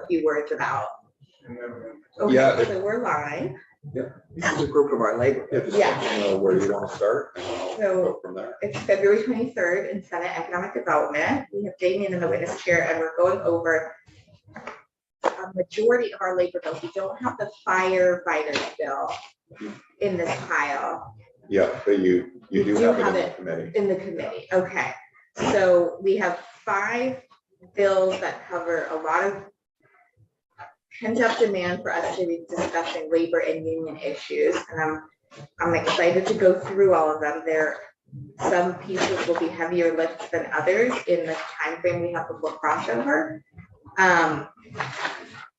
few words about. Okay, Yeah. so we're live. This is a group of our labor. Just Yeah. let me know where you want to start, and I'll go from there. It's February 23rd in Senate Economic Development. We have Damien in the witness chair, and we're going over a majority of our labor bills. We don't have the firefighters bill in this pile. Yeah, but you do have it in the it committee. in the committee. Okay, so we have 5 bills that cover a lot of pent-up demand for us to be discussing labor and union issues, and I'm excited to go through all of them. Some pieces will be heavier lifts than others in the time frame we have before crossover.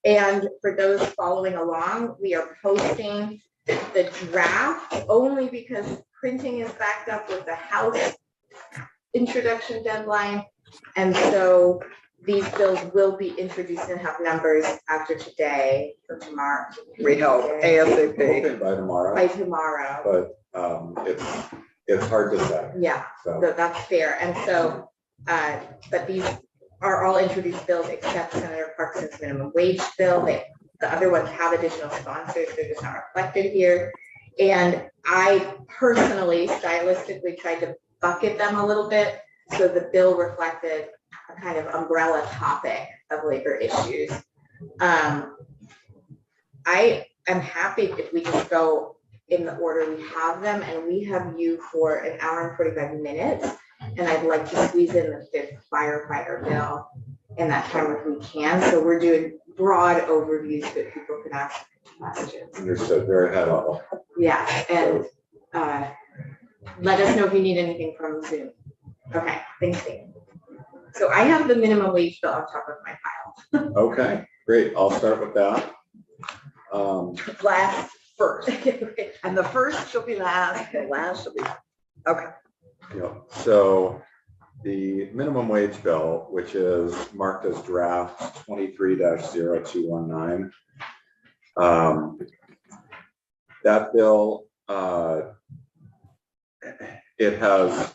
And for those following along, we are posting the draft only because printing is backed up with the House introduction deadline, and so these bills will be introduced and have numbers after today or tomorrow. We hope ASAP. Hoping by tomorrow, By tomorrow. but it's hard to say. Yeah, So so that's fair. And so, but these are all introduced bills except Senator Clarkson's minimum wage bill. The other ones have additional sponsors, they're just not reflected here. And I personally, stylistically tried to bucket them a little bit so the bill reflected a kind of umbrella topic of labor issues. I am happy if we just go in the order we have them, and we have you for an hour and 45 minutes, and I'd like to squeeze in the 5th firefighter bill in that time if we can. So we're doing broad overviews so that people can ask questions. understood, very high level. Yeah, and let us know if you need anything from Zoom. Okay, thanks, Dave. So I have the minimum wage bill on top of my pile. Okay, great. I'll start with that. Last First, and the first shall be last, the last shall be, okay. Yeah. So the minimum wage bill, which is marked as draft 23-0219, that bill, it has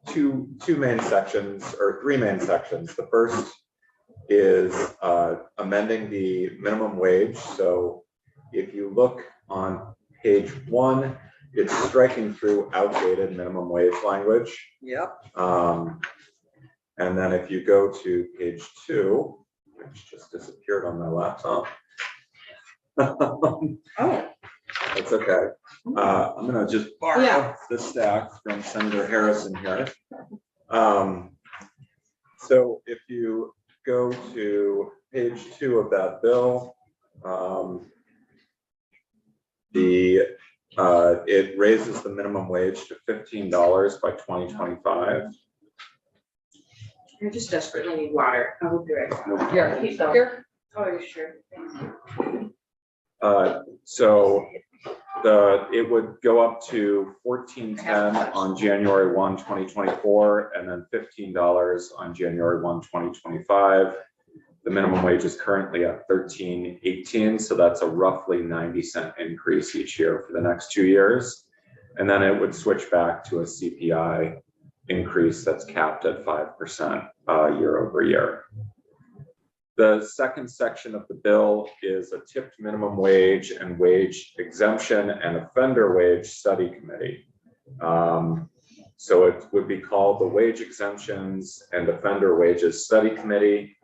two main sections, or 3 main sections. The first is amending the minimum wage. So if you look on page 1, it's striking through outdated minimum wage language. Yep. And then if you go to page 2, which just disappeared on my laptop. Oh. That's okay. I'm gonna just borrow Yeah. this stack from Senator Harrison here. So if you go to page 2 of that bill, it raises the minimum wage to $15 by 2025. I just desperately need water. I will be right back. Here, here. Oh, you sure? So it would go up to $14.10 on January 1, 2024, and then $15 on January 1, 2025. The minimum wage is currently at $13.18, so that's a roughly 90-cent increase each year for the next 2 years. And then it would switch back to a CPI increase that's capped at 5% year over year. The second section of the bill is a tipped minimum wage and wage exemption and offender wage study committee. So it would be called the Wage Exemptions and Offender Wages Study Committee,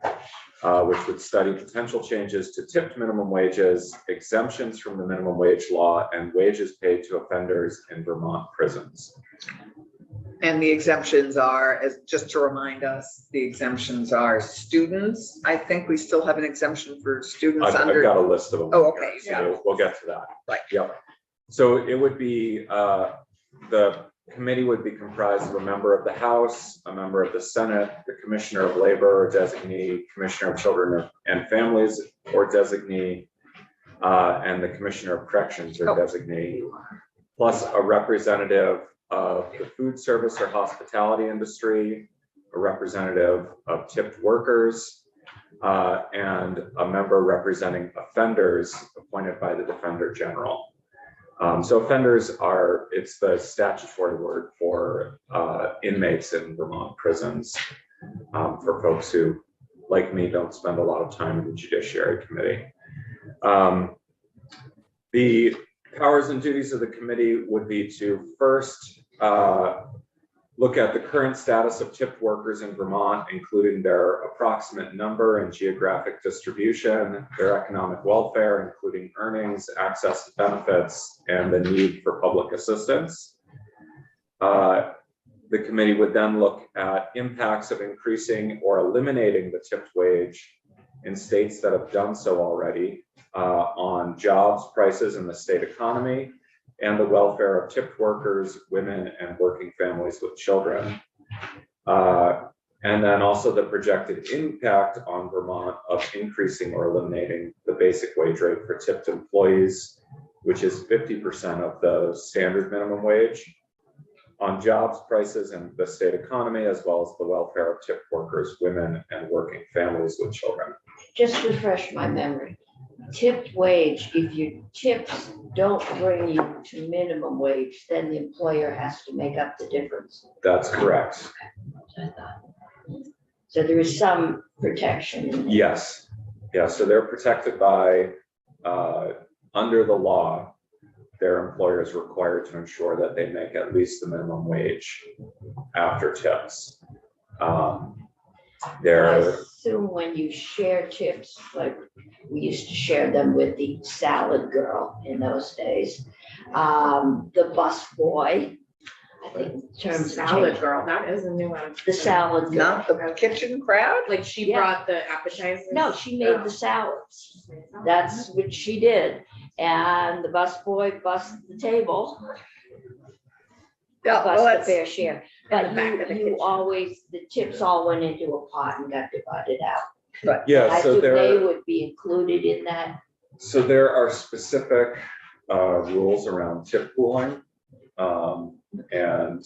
which would study potential changes to tipped minimum wages, exemptions from the minimum wage law, and wages paid to offenders in Vermont prisons. And the exemptions are, as just to remind us, the exemptions are students. I think we still have an exemption for students I've under. got a list of them. Oh, okay, So yeah. we'll get to that. Right. Yep. So it would be, the committee would be comprised of a member of the House, a member of the Senate, the Commissioner of Labor or designee, Commissioner of Children and Families or designee, and the Commissioner of Corrections or designee, plus a representative of the food service or hospitality industry, a representative of tipped workers, and a member representing offenders appointed by the Defender General. So offenders are, it's the statutory word for inmates in Vermont prisons, for folks who like me, don't spend a lot of time in the Judiciary Committee. The powers and duties of the committee would be to first look at the current status of tipped workers in Vermont, including their approximate number and geographic distribution, their economic welfare, including earnings, access to benefits, and the need for public assistance. The committee would then look at impacts of increasing or eliminating the tipped wage in states that have done so already on jobs, prices, and the state economy, and the welfare of tipped workers, women, and working families with children. And then also the projected impact on Vermont of increasing or eliminating the basic wage rate for tipped employees, which is 50% of the standard minimum wage, on jobs, prices, and the state economy, as well as the welfare of tipped workers, women, and working families with children. Just refresh my memory. Tipped wage, if your tips don't bring you to minimum wage, then the employer has to make up the difference. That's correct. So there is some protection. Yes. Yeah, so they're protected by, under the law, their employer is required to ensure that they make at least the minimum wage after tips. I They're, assume when you share tips, like we used to share them with the salad girl in those days, the bus boy, I think terms Salad change. girl, that is a new one. The salad girl. Not the kitchen crowd? Like she Yeah. brought the appetizers. No, she made the salads. That's what she did. And the bus boy bussed the table, Yeah, well, bussed the that's, fair share. In the But back of the you kitchen. always, the tips all went into a pot and got divided out. yeah, I so think they there, would be included in that. so there are specific rules around tip pooling. And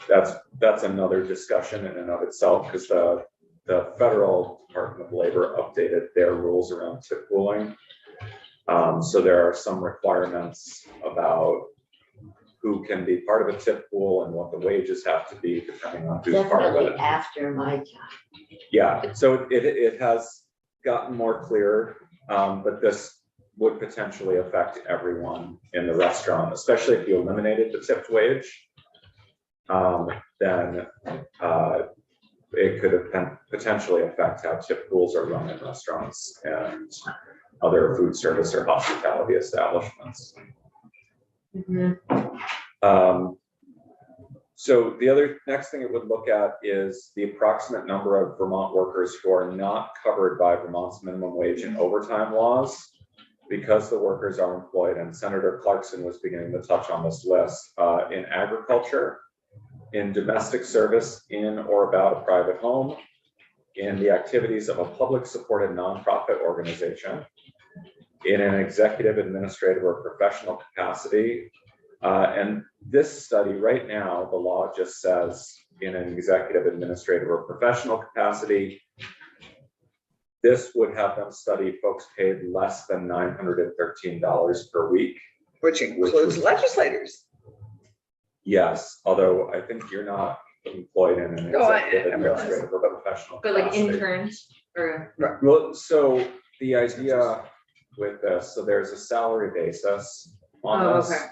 that's another discussion in and of itself, because the federal Department of Labor updated their rules around tip pooling. So there are some requirements about who can be part of a tip pool and what the wages have to be depending on who's part of Definitely it. after my time. Yeah, so it has gotten more clear, but this would potentially affect everyone in the restaurant, especially if you eliminated the tipped wage. Then it could have potentially affect how tip pools are run in restaurants and other food service or hospitality establishments. So the next thing it would look at is the approximate number of Vermont workers who are not covered by Vermont's minimum wage and overtime laws, because the workers are employed, and Senator Clarkson was beginning to touch on this list, in agriculture, in domestic service in or about a private home, in the activities of a public supported nonprofit organization, in an executive, administrative, or professional capacity. And this study right now, the law just says in an executive, administrative, or professional capacity. This would have them study folks paid less than $913 per week. which includes legislators. Yes, although I think you're not employed in an No, I executive, realize. administrative, or professional But like capacity. interns or. Well, so the idea with this, so there's a salary basis on Oh, this. okay.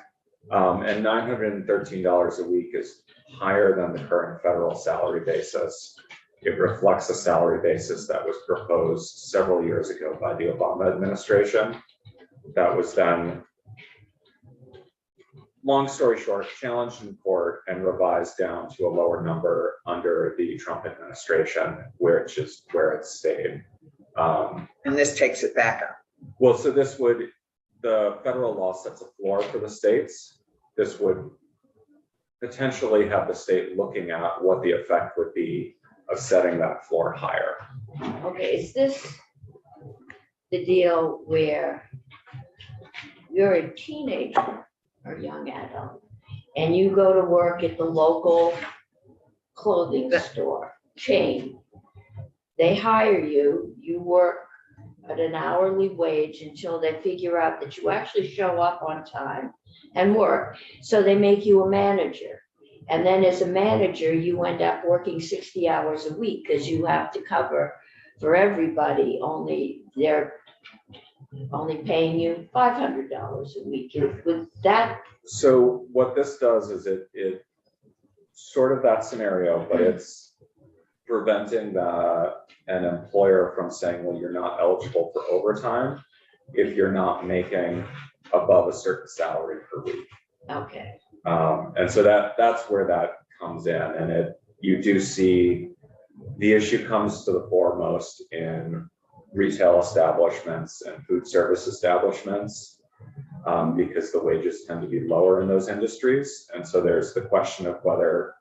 And $913 a week is higher than the current federal salary basis. It reflects a salary basis that was proposed several years ago by the Obama administration. That was then, long story short, challenged in court and revised down to a lower number under the Trump administration, which is where it stayed. And this takes it back up. Well, so this would, the federal law sets a floor for the states. This would potentially have the state looking at what the effect would be of setting that floor higher. Okay, is this the deal where you're a teenager or young adult and you go to work at the local clothing store chain? They hire you, you work at an hourly wage until they figure out that you actually show up on time and work. So they make you a manager. And then as a manager, you end up working 60 hours a week because you have to cover for everybody, only they're only paying you $500 a week. Would that, So what this does is it sort of that scenario, but it's preventing an employer from saying, well, you're not eligible for overtime if you're not making above a certain salary per week. okay, And so that's where that comes in, and you do see the issue comes to the foremost in retail establishments and food service establishments, because the wages tend to be lower in those industries. And so there's the question of whether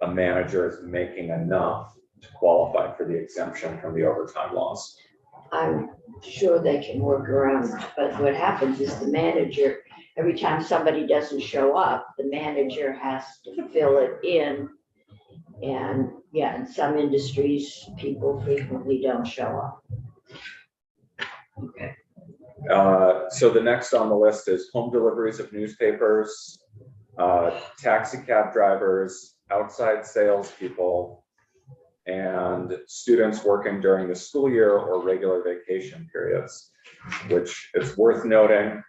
a manager is making enough to qualify for the exemption from the overtime laws. I'm sure they can work around it, but what happens is the manager, every time somebody doesn't show up, the manager has to fill it in. And yeah, in some industries, people frequently don't show up. Okay. So the next on the list is home deliveries of newspapers, taxi cab drivers, outside salespeople, and students working during the school year or regular vacation periods, which is worth noting,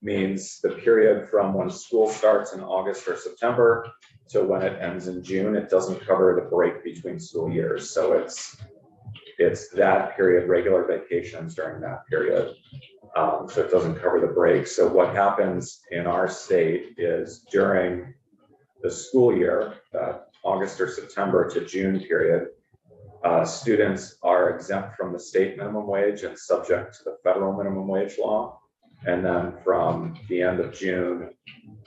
means the period from when school starts in August or September to when it ends in June. It doesn't cover the break between school years. So it's that period, regular vacations during that period. So it doesn't cover the break. So what happens in our state is during the school year, August or September to June period, students are exempt from the state minimum wage and subject to the federal minimum wage law. And then from the end of June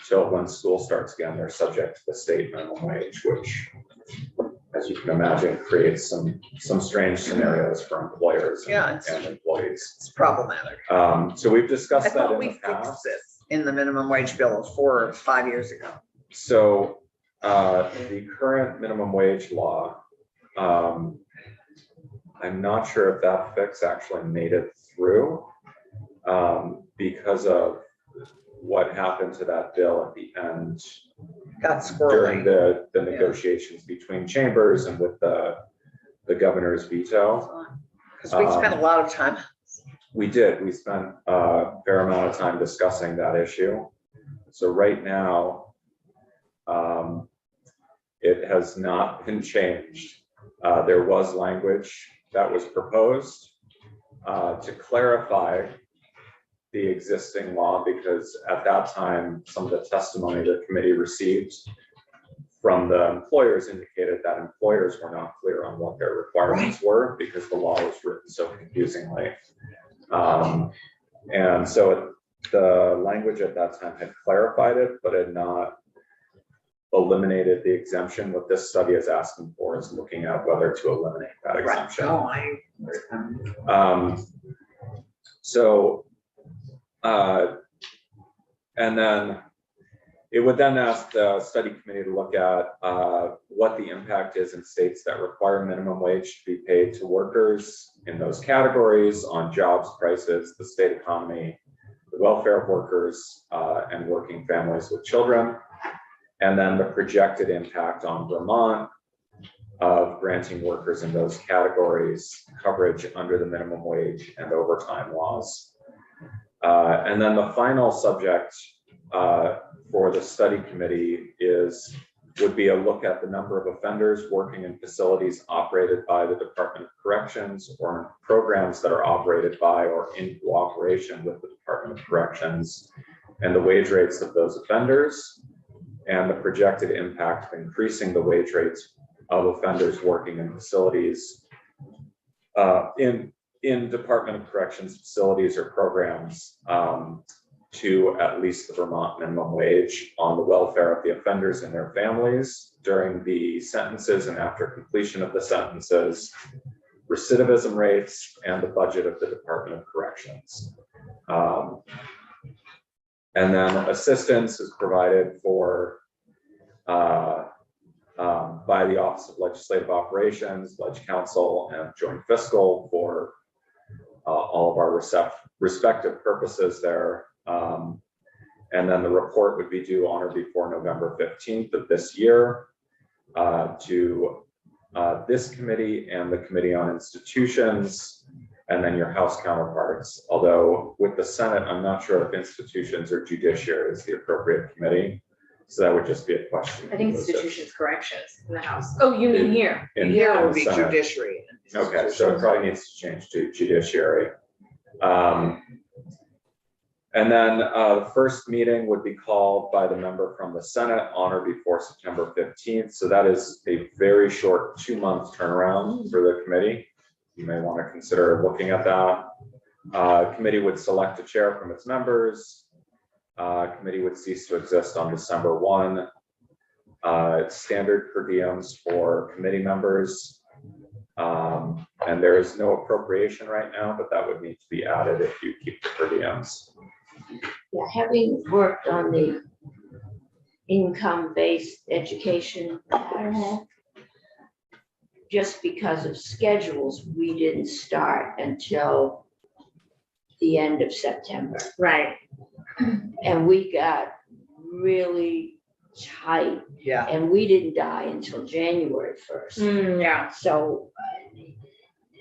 till when school starts again, they're subject to the state minimum wage, which, as you can imagine, creates some strange scenarios for employers and employees. It's problematic. So we've I discussed that thought in we the fixed past. this in the minimum wage bill 4 or 5 years ago. So the current minimum wage law, I'm not sure if that fix actually made it through, because of what happened to that bill at the end Got during squirrely. the negotiations between chambers and with the governor's veto. Because we spent a lot of time. We did. We spent a fair amount of time discussing that issue. So right now, it has not been changed. There was language that was proposed to clarify the existing law, because at that time, some of the testimony the committee received from the employers indicated that employers were not clear on what their requirements were because the law was written so confusingly. And so the language at that time had clarified it, but had not eliminated the exemption. What this study is asking for is looking at whether to eliminate that exemption. And then it would then ask the study committee to look at what the impact is in states that require minimum wage to be paid to workers in those categories on jobs, prices, the state economy, the welfare of workers, and working families with children. And then the projected impact on Vermont of granting workers in those categories coverage under the minimum wage and overtime laws. And then the final subject for the study committee would be a look at the number of offenders working in facilities operated by the Department of Corrections or in programs that are operated by or in cooperation with the Department of Corrections, and the wage rates of those offenders, and the projected impact of increasing the wage rates of offenders working in facilities in Department of Corrections facilities or programs to at least the Vermont minimum wage on the welfare of the offenders and their families during the sentences and after completion of the sentences, recidivism rates, and the budget of the Department of Corrections. And then assistance is provided for by the Office of Legislative Operations, Leg Council, and Joint Fiscal for all of our respective purposes there. And then the report would be due on or before November 15th of this year to this committee and the Committee on Institutions, and then your House counterparts. Although with the Senate, I'm not sure if Institutions or Judiciary is the appropriate committee. So that would just be a question. I think institutions corrections in the House. Oh, you mean here? In Here the would be Senate. judiciary. Okay, so it probably needs to change to Judiciary. And then the first meeting would be called by the member from the Senate on or before September 15th. So that is a very short 2-month turnaround for the committee. You may want to consider looking at that. Committee would select a chair from its members. Committee would cease to exist on December 1. Standard per diems for committee members. And there is no appropriation right now, but that would need to be added if you keep the per diems. Yeah, having worked on the income-based education, just because of schedules, we didn't start until the end of September. Right. And we got really tight, Yeah, and we didn't die until January 1st. Yeah. So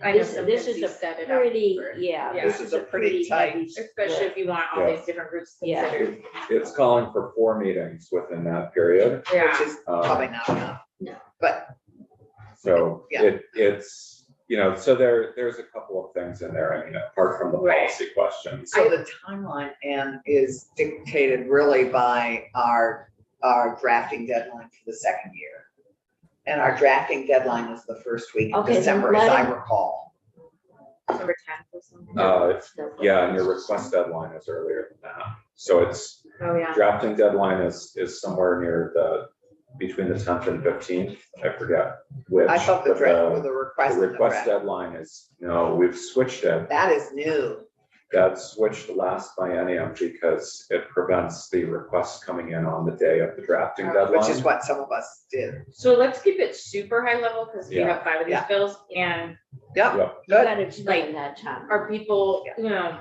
I know this sometimes is you a set it up pretty, for- yeah, Yeah. this is a pretty tight, heavy Especially split. if you want all Yeah. these different groups Yeah. considered. It's calling for 4 meetings within that period. which Yeah. is probably not enough. No. But So Yeah. it's, you know, so there's a couple of things in there, I mean, apart from the Right. policy questions. so the timeline, Ann, is dictated really by our drafting deadline for the second year. And our drafting deadline is the first week of Okay, then December, as I let recall. December 10th or something. Yeah, and your request deadline is earlier than that. So it's, Oh, yeah. drafting deadline is somewhere near between the 10th and 15th, I forget which. I thought the but draft, with the request. The and the request draft. deadline is, no, we've switched it. That is new. That switched last biennium because it prevents the requests coming in on the day of the drafting deadline. Which is what some of us did. So let's keep it super high level because we Yeah. have 5 of these Yeah. bills and Yep, Yep. You good. gotta explain that time. are people, you know,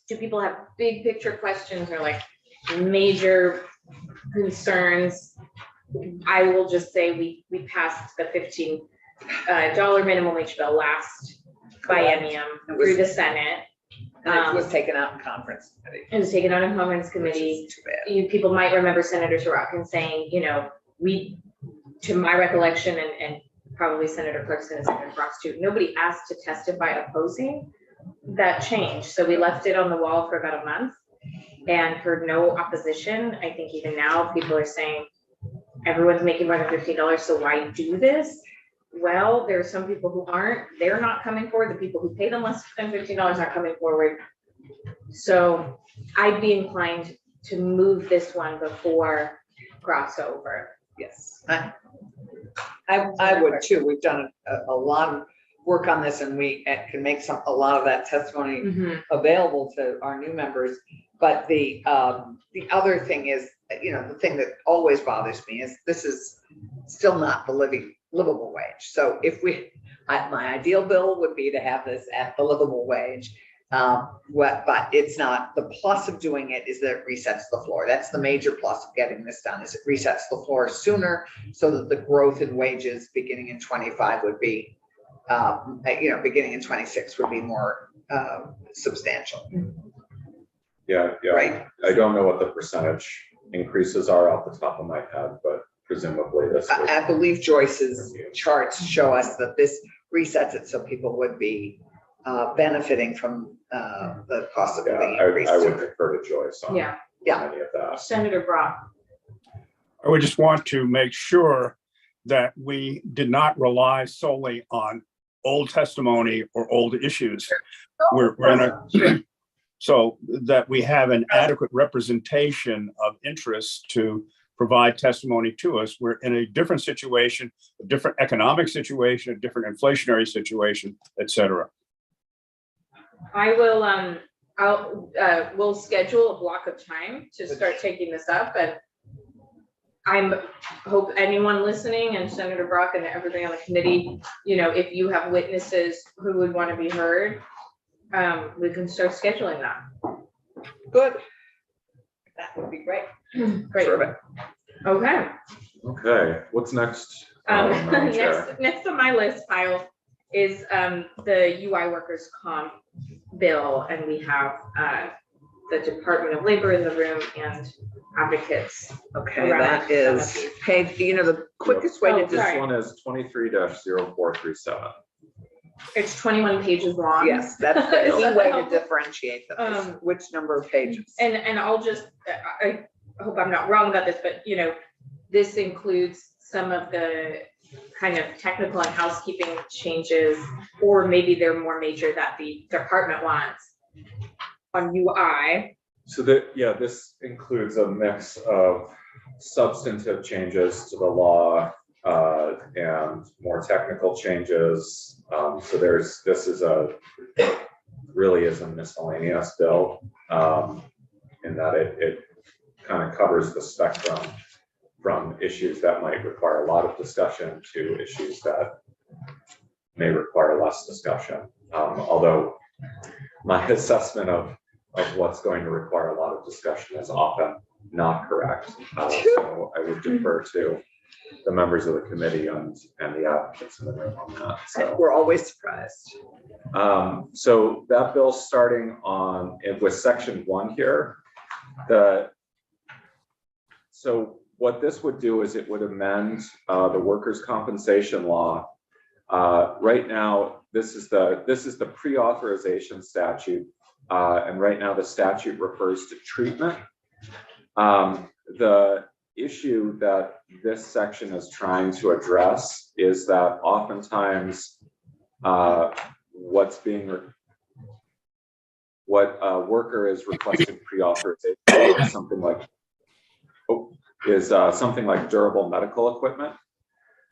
do people have big picture questions or like major concerns? I will just say we passed the $15 minimum wage bill last biennium It was- through the Senate. And it was taken out in conference committee. It was taken out in Conference which Committee. is too bad. You people might remember Senator Sorokin saying, you know, to my recollection, and probably Senator Clarkson and Senator Frost too, nobody asked to testify opposing that change. So we left it on the wall for about a month and heard no opposition. I think even now people are saying everyone's making more than $15, so why do this? Well, there are some people who aren't, they're not coming forward. The people who pay them less than $15 aren't coming forward. So I'd be inclined to move this one before crossover. Yes, I would too. We've done a lot of work on this and we can make a lot of that testimony available to our new members. But the other thing is, you know, the thing that always bothers me is this is still not the livable wage. So if my ideal bill would be to have this at the livable wage. But it's not. The plus of doing it is that it resets the floor. That's the major plus of getting this done, is it resets the floor sooner so that the growth in wages beginning in 25 would be, you know, beginning in 26 would be more substantial. Yeah, Right. I don't know what the percentage increases are off the top of my head, but presumably this would. I believe Joyce's charts show us that this resets it so people would be benefiting from the cost of Yeah, living increase. I would defer to Joyce on Yeah, any of that. Senator Brock. I would just want to make sure that we did not rely solely on old testimony or old issues. We're in a, so that we have an adequate representation of interest to provide testimony to us. We're in a different situation, a different economic situation, a different inflationary situation, et cetera. I will, we'll schedule a block of time to start taking this up, and hope anyone listening and Senator Brock and everybody on the committee, you know, if you have witnesses who would want to be heard, we can start scheduling that. Good. That would be great. Great. Terrific. Okay. Okay, what's next? Madam Chair? Next on my list, Kyle, is the UI workers' comp bill, and we have the Department of Labor in the room and advocates. Okay, Around that some of is these. page, the quickest way to Oh, just, sorry. This one is 23-0437. It's 21 pages long. yes, that's the Is key that way to helpful? differentiate them, is Um, which number of pages. And I'll just, I hope I'm not wrong about this, but this includes some of the kind of technical and housekeeping changes, or maybe they're more major that the department wants on UI. So this includes a mix of substantive changes to the law and more technical changes. So this is really is a miscellaneous bill in that it kind of covers the spectrum from issues that might require a lot of discussion to issues that may require less discussion. Although my assessment of what's going to require a lot of discussion is often not correct. So I would defer to the members of the committee and the advocates in the room on that. So We're always surprised. so that bill's starting on with section 1 here. So what this would do is it would amend the workers' compensation law. Right now, this is the pre-authorization statute, and right now the statute refers to treatment. The issue that this section is trying to address is that oftentimes what a worker is requesting pre-authorization is something like durable medical equipment.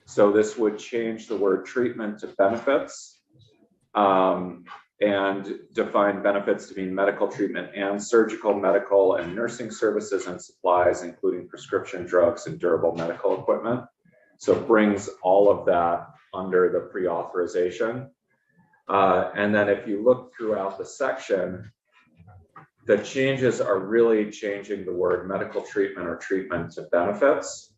So this would change the word treatment to benefits and define benefits to mean medical treatment and surgical, medical, and nursing services and supplies, including prescription drugs and durable medical equipment. So it brings all of that under the pre-authorization. And then if you look throughout the section, the changes are really changing the word medical treatment or treatment to benefits,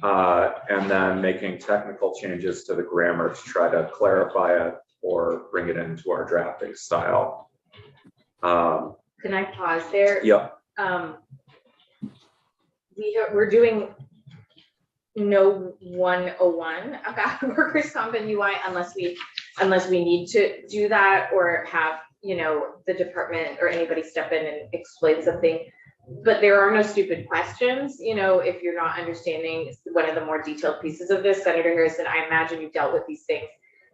and then making technical changes to the grammar to try to clarify it or bring it into our drafting style. Can I pause there? Yeah. We're doing no 101 about workers' comp and UI unless we need to do that or have the department or anybody step in and explain something. But there are no stupid questions, if you're not understanding one of the more detailed pieces of this. Senator Harrison, I imagine you've dealt with these things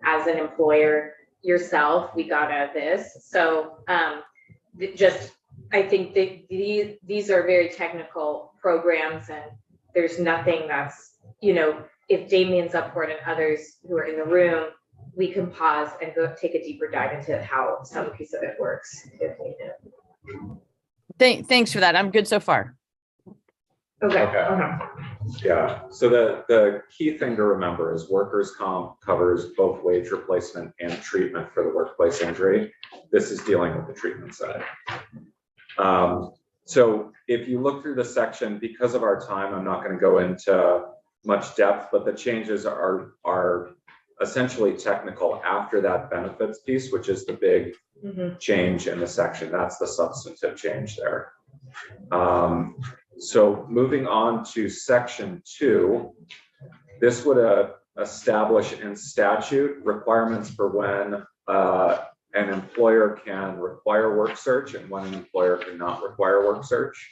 as an employer yourself. We got out of this. So I think that these are very technical programs, and there's nothing that's, if Damien's up for it and others who are in the room, we can pause and go take a deeper dive into how some piece of it works if needed. Thanks for that. I'm good so far. Okay. Yeah, so the key thing to remember is workers' comp covers both wage replacement and treatment for the workplace injury. This is dealing with the treatment side. So if you look through the section, because of our time, I'm not going to go into much depth, but the changes are essentially technical after that benefits piece, which is the big change in the section. That's the substantive change there. So moving on to section 2, this would establish in statute requirements for when an employer can require work search and when an employer cannot require work search.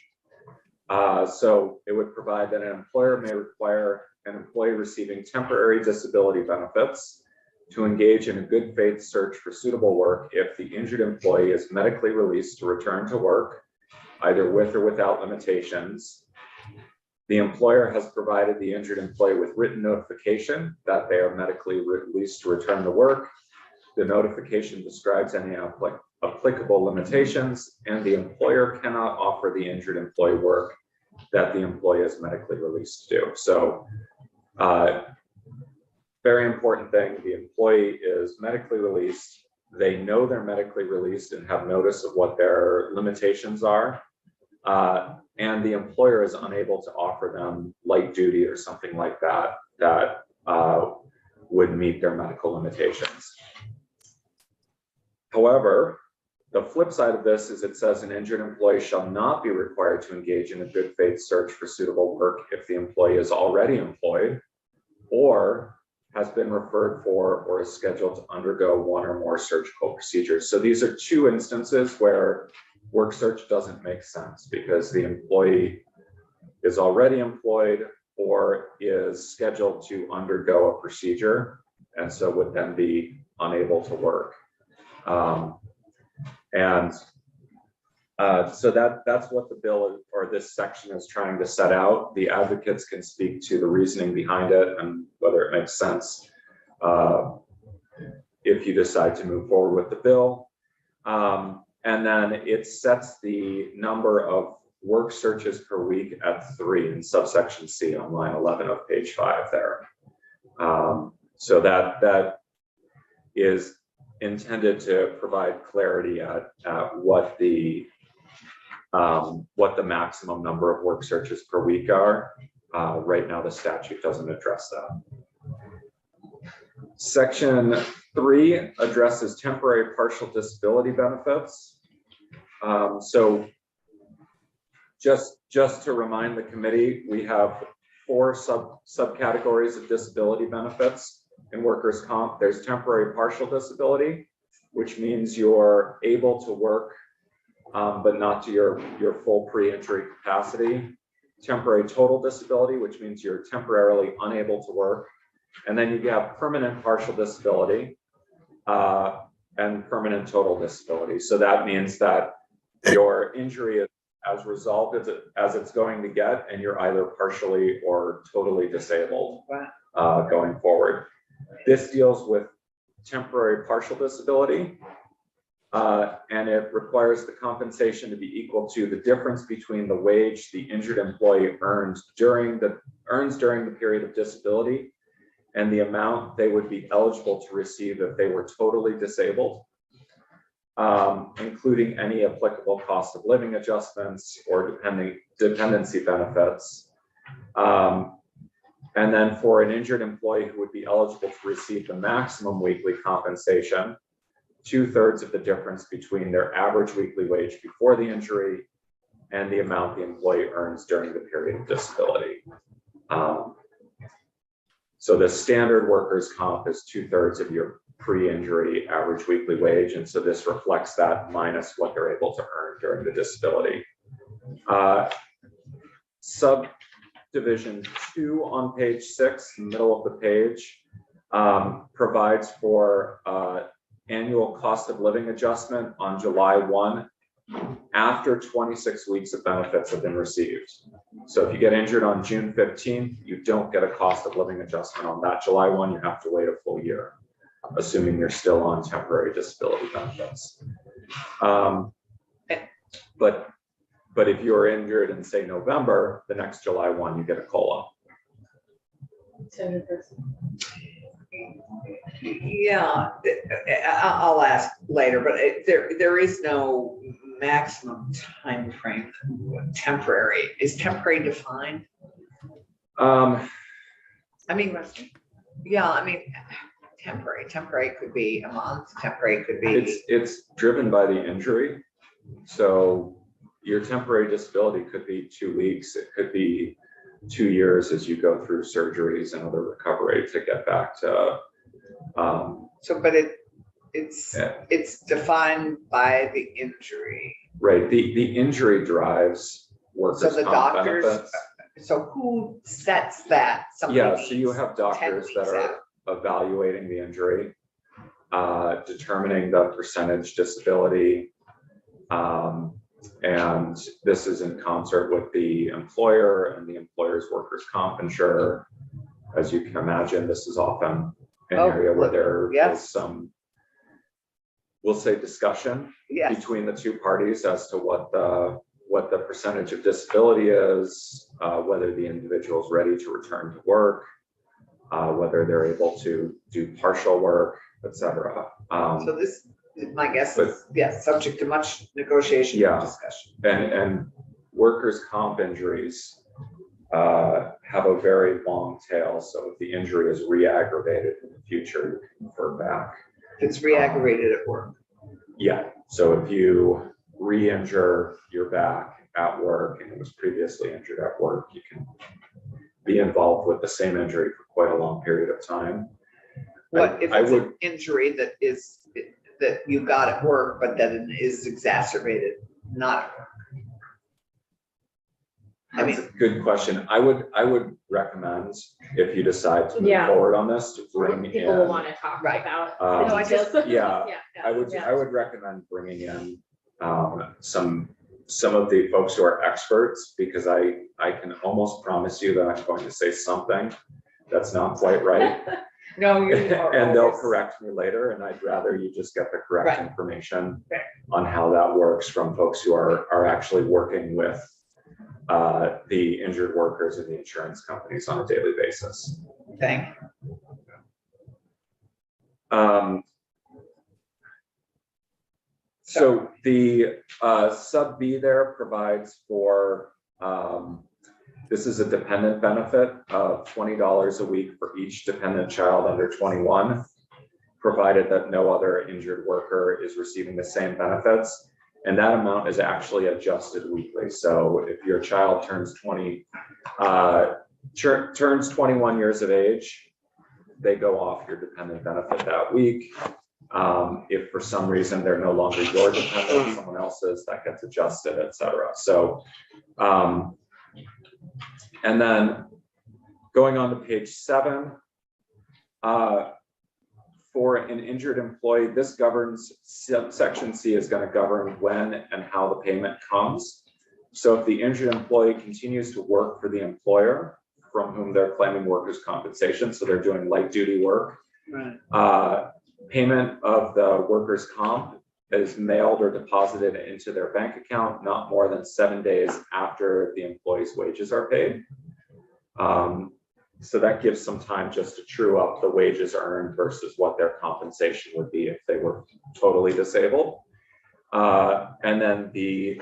So it would provide that an employer may require an employee receiving temporary disability benefits to engage in a good faith search for suitable work if the injured employee is medically released to return to work, either with or without limitations. The employer has provided the injured employee with written notification that they are medically released to return to work. The notification describes any applicable limitations, and the employer cannot offer the injured employee work that the employee is medically released to do. So very important thing, the employee is medically released. They know they're medically released and have notice of what their limitations are. and the employer is unable to offer them light duty or something like that, that would meet their medical limitations. However, the flip side of this is it says an injured employee shall not be required to engage in a good faith search for suitable work if the employee is already employed or has been referred for or is scheduled to undergo one or more surgical procedures. So these are two instances where work search doesn't make sense because the employee is already employed or is scheduled to undergo a procedure and so would then be unable to work. So that's what the bill or this section is trying to set out. The advocates can speak to the reasoning behind it and whether it makes sense if you decide to move forward with the bill. And then it sets the number of work searches per week at 3 in subsection C on line 11 of page 5 there. So that is intended to provide clarity at what the maximum number of work searches per week are. Right now, the statute doesn't address that. Section 3 addresses temporary partial disability benefits. So just to remind the committee, we have 4 subcategories of disability benefits in workers' comp. There's temporary partial disability, which means you're able to work, but not to your full pre-injury capacity. Temporary total disability, which means you're temporarily unable to work. And then you have permanent partial disability and permanent total disability. So that means that your injury is as resolved as it's going to get, and you're either partially or totally disabled going forward. This deals with temporary partial disability, and it requires the compensation to be equal to the difference between the wage the injured employee earns during the period of disability and the amount they would be eligible to receive if they were totally disabled, including any applicable cost of living adjustments or dependency benefits. And then for an injured employee who would be eligible to receive the maximum weekly compensation, 2/3 of the difference between their average weekly wage before the injury and the amount the employee earns during the period of disability. So the standard workers' comp is 2/3 of your pre-injury average weekly wage. And so this reflects that minus what they're able to earn during the disability. Subdivision 2 on page 6, middle of the page, provides for annual cost of living adjustment on July 1 after 26 weeks of benefits have been received. So if you get injured on June 15th, you don't get a cost of living adjustment on that July 1, you have to wait a full year, assuming you're still on temporary disability benefits. But if you're injured in, say, November, the next July 1, you get a COLA. Yeah, I'll ask later, but there is no maximum time frame. Temporary, is temporary defined? I mean, yeah, I mean, temporary could be a month, temporary could be. It's driven by the injury. So your temporary disability could be 2 weeks, it could be 2 years as you go through surgeries and other recovery to get back to. But it's defined by the injury. Right, the injury drives workers' So the comp doctors, benefits. so who sets that? Somebody Yeah, so you needs have 10 doctors that weeks are evaluating the injury, determining the percentage disability. And this is in concert with the employer and the employer's workers' comp insurer. As you can imagine, this is often an area where there is some, we'll say, discussion between the two parties as to what the percentage of disability is, whether the individual is ready to return to work, whether they're able to do partial work, etc. So this, my guess is, yes, subject to much negotiation and discussion. And workers' comp injuries have a very long tail. So if the injury is re-aggravated in the future, you can refer back. It's re-aggravated at work. Yeah, so if you re-injure your back at work and it was previously injured at work, you can be involved with the same injury for quite a long period of time. What if I it's would- an injury that you got at work, but that it is exacerbated, not at work? I That's mean, a good question. I would recommend, if you decide to move Yeah. forward on this, to bring People will in. want to talk Right. about. No, I just- yeah, Yeah. I would recommend bringing in some of the folks who are experts, because I can almost promise you that I'm going to say something that's not quite right. no, you're. And they'll correct me later, and I'd rather you just get the correct Right. information Right. on how that works from folks who are actually working with the injured workers and the insurance companies on a daily basis. Thank So the sub B there provides for, this is a dependent benefit of $20 a week for each dependent child under 21, provided that no other injured worker is receiving the same benefits. And that amount is actually adjusted weekly. So if your child turns 21 years of age, they go off your dependent benefit that week. If for some reason they're no longer your dependent, someone else's, that gets adjusted, et cetera. So, and then going on to page 7, for an injured employee, this governs, section C is going to govern when and how the payment comes. So if the injured employee continues to work for the employer from whom they're claiming workers' compensation, so they're doing light duty work, Right. payment of the workers' comp is mailed or deposited into their bank account not more than 7 days after the employee's wages are paid. So that gives some time just to true up the wages earned versus what their compensation would be if they were totally disabled. And then the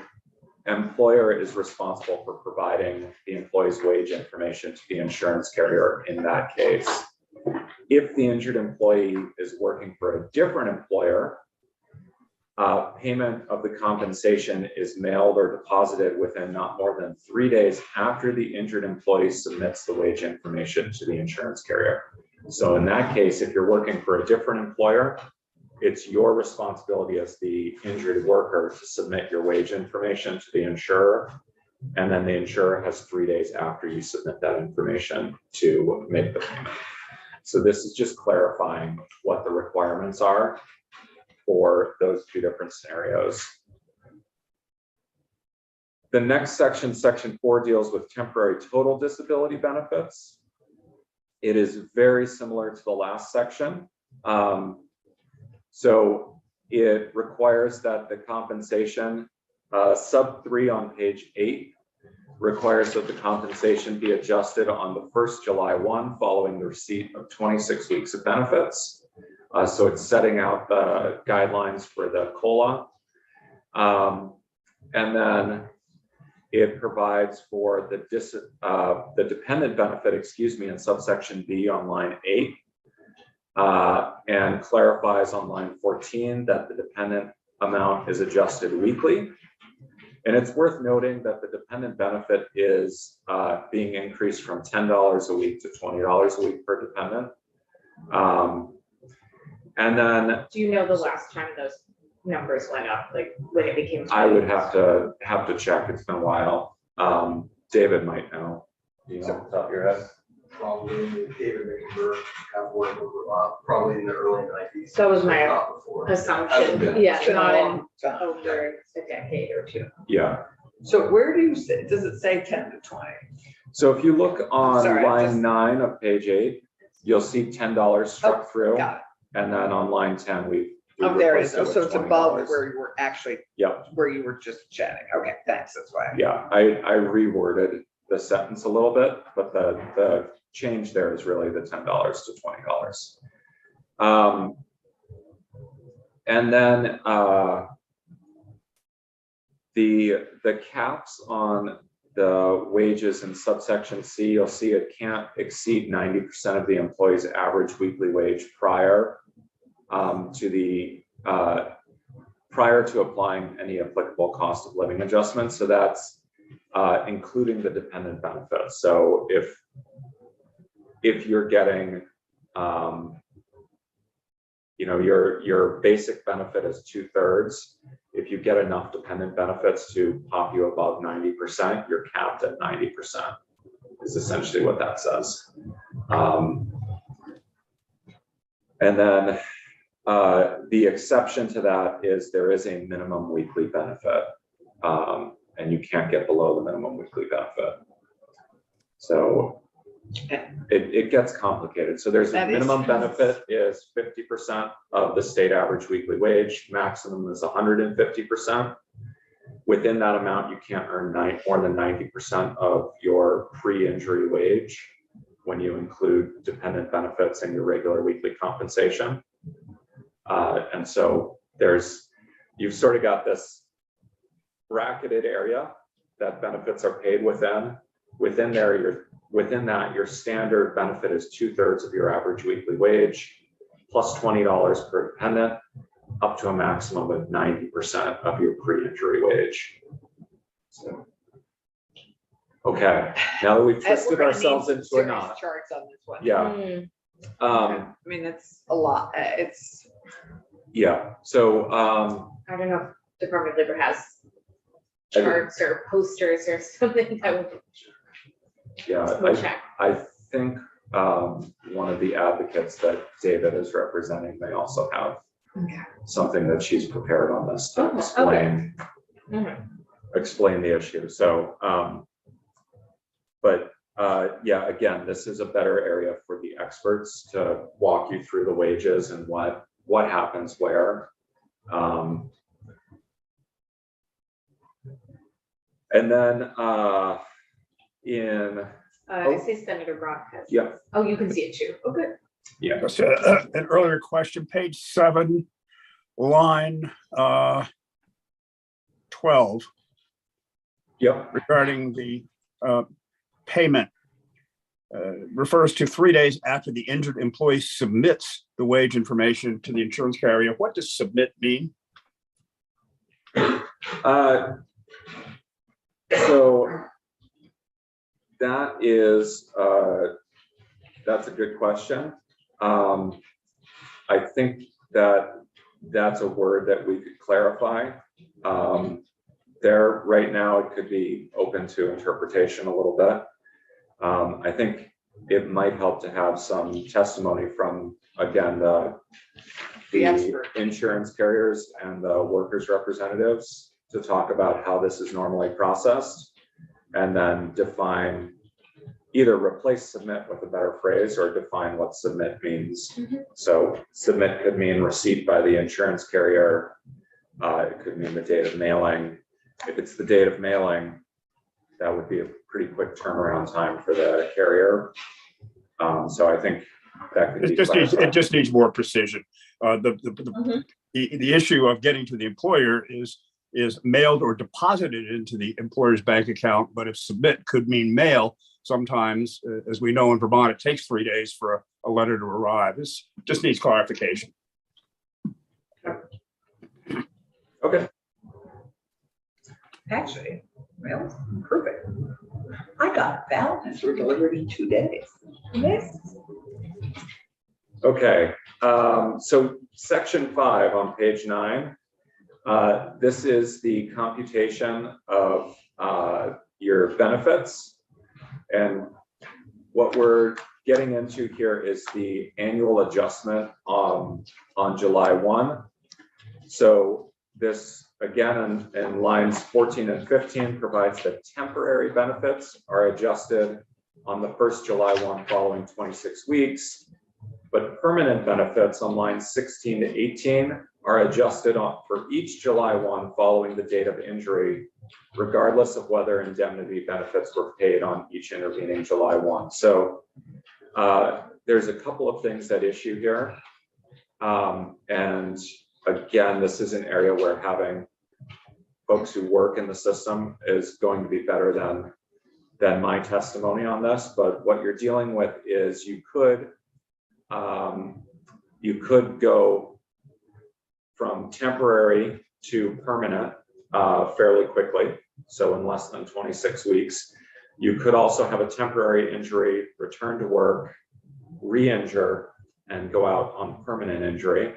employer is responsible for providing the employee's wage information to the insurance carrier in that case. If the injured employee is working for a different employer, payment of the compensation is mailed or deposited within not more than 3 days after the injured employee submits the wage information to the insurance carrier. So in that case, if you're working for a different employer, it's your responsibility as the injured worker to submit your wage information to the insurer. And then the insurer has 3 days after you submit that information to make the payment. So this is just clarifying what the requirements are for those two different scenarios. The next section, section 4, deals with temporary total disability benefits. It is very similar to the last section. So it requires that the compensation, sub 3 on page 8, requires that the compensation be adjusted on the first July 1 following the receipt of 26 weeks of benefits. So it's setting out the guidelines for the COLA. And then it provides for the dependent benefit, in subsection B on line 8, and clarifies on line 14 that the dependent amount is adjusted weekly. And it's worth noting that the dependent benefit is being increased from $10 a week to $20 a week per dependent. And then Do you know the last time those numbers went up, like when it became? I would have to check. It's been a while. David might know. Do you know off the top of your head? Probably David Mickenberg, have worked with a lot, probably in the early 90s. That was my Not before. assumption, yeah, It's been a not in long time. over a decade or two. Yeah. So where do you say, does it say 10 to 20? So if you look on Sorry, I just- line 9 of page 8, you'll see $10 struck through. Got it. And then on line 10, we Oh, there it is. replaced Oh, with so it's above $20. where you were actually, Yep. where you were just chatting. Okay, thanks. That's why. Yeah, I reworded the sentence a little bit, but the change there is really the $10 to $20. And then the caps on the wages in subsection C, you'll see it can't exceed 90% of the employee's average weekly wage prior to applying any applicable cost of living adjustments. So that's including the dependent benefits. So if you're getting, your basic benefit is 2/3. If you get enough dependent benefits to pop you above 90%, you're capped at 90%, is essentially what that says. And then the exception to that is there is a minimum weekly benefit, and you can't get below the minimum weekly benefit. So it gets complicated. So there's a That is minimum kind of- benefit is 50% of the state average weekly wage. Maximum is 150%. Within that amount, you can't earn more than 90% of your pre-injury wage when you include dependent benefits and your regular weekly compensation. And so you've sort of got this bracketed area that benefits are paid within. Within that, your standard benefit is 2/3 of your average weekly wage, plus $20 per dependent, up to a maximum of 90% of your pre-injury wage. So, okay, now that we've twisted ourselves into a serious knot. charts on this one. Yeah. I mean, it's a lot. Yeah. So, I don't know if Department of Labor has charts or posters or something that would. yeah, We'll check. I think one of the advocates that David is representing may also have Okay. something that she's prepared on this to Okay. explain the issue. So, but yeah, again, this is a better area for the experts to walk you through the wages and what happens where. And then I see Senator Brock has. Yeah. Oh, you can see it too. Oh, good. Yeah. Just an earlier question, page 7, line 12, Yep. regarding the payment. Refers to 3 days after the injured employee submits the wage information to the insurance carrier. What does submit mean? So that's a good question. I think that's a word that we could clarify. There right now, it could be open to interpretation a little bit. I think it might help to have some testimony from, again, the insurance carriers and the workers' representatives to talk about how this is normally processed, and then define, either replace submit with a better phrase or define what submit means. Mhm. So submit could mean receipt by the insurance carrier. It could mean the date of mailing. If it's the date of mailing, that would be a pretty quick turnaround time for the carrier. So I think that could be It just needs more precision. The issue of getting to the employer is mailed or deposited into the employer's bank account, but if submit could mean mail, sometimes, as we know in Vermont, it takes 3 days for a letter to arrive. This just needs clarification. Okay. Actually, well, perfect. I got ballots were delivered in 2 days. Yes. Okay, so section 5 on page 9, this is the computation of your benefits. And what we're getting into here is the annual adjustment on July 1. So this, again, in lines 14 and 15, provides that temporary benefits are adjusted on the first July 1 following 26 weeks. But permanent benefits on lines 16 to 18 are adjusted for each July 1 following the date of injury, regardless of whether indemnity benefits were paid on each intervening July 1. So there's a couple of things at issue here. And again, this is an area where having folks who work in the system is going to be better than my testimony on this, but what you're dealing with is you could go from temporary to permanent fairly quickly, so in less than 26 weeks. You could also have a temporary injury, return to work, re-injure, and go out on permanent injury.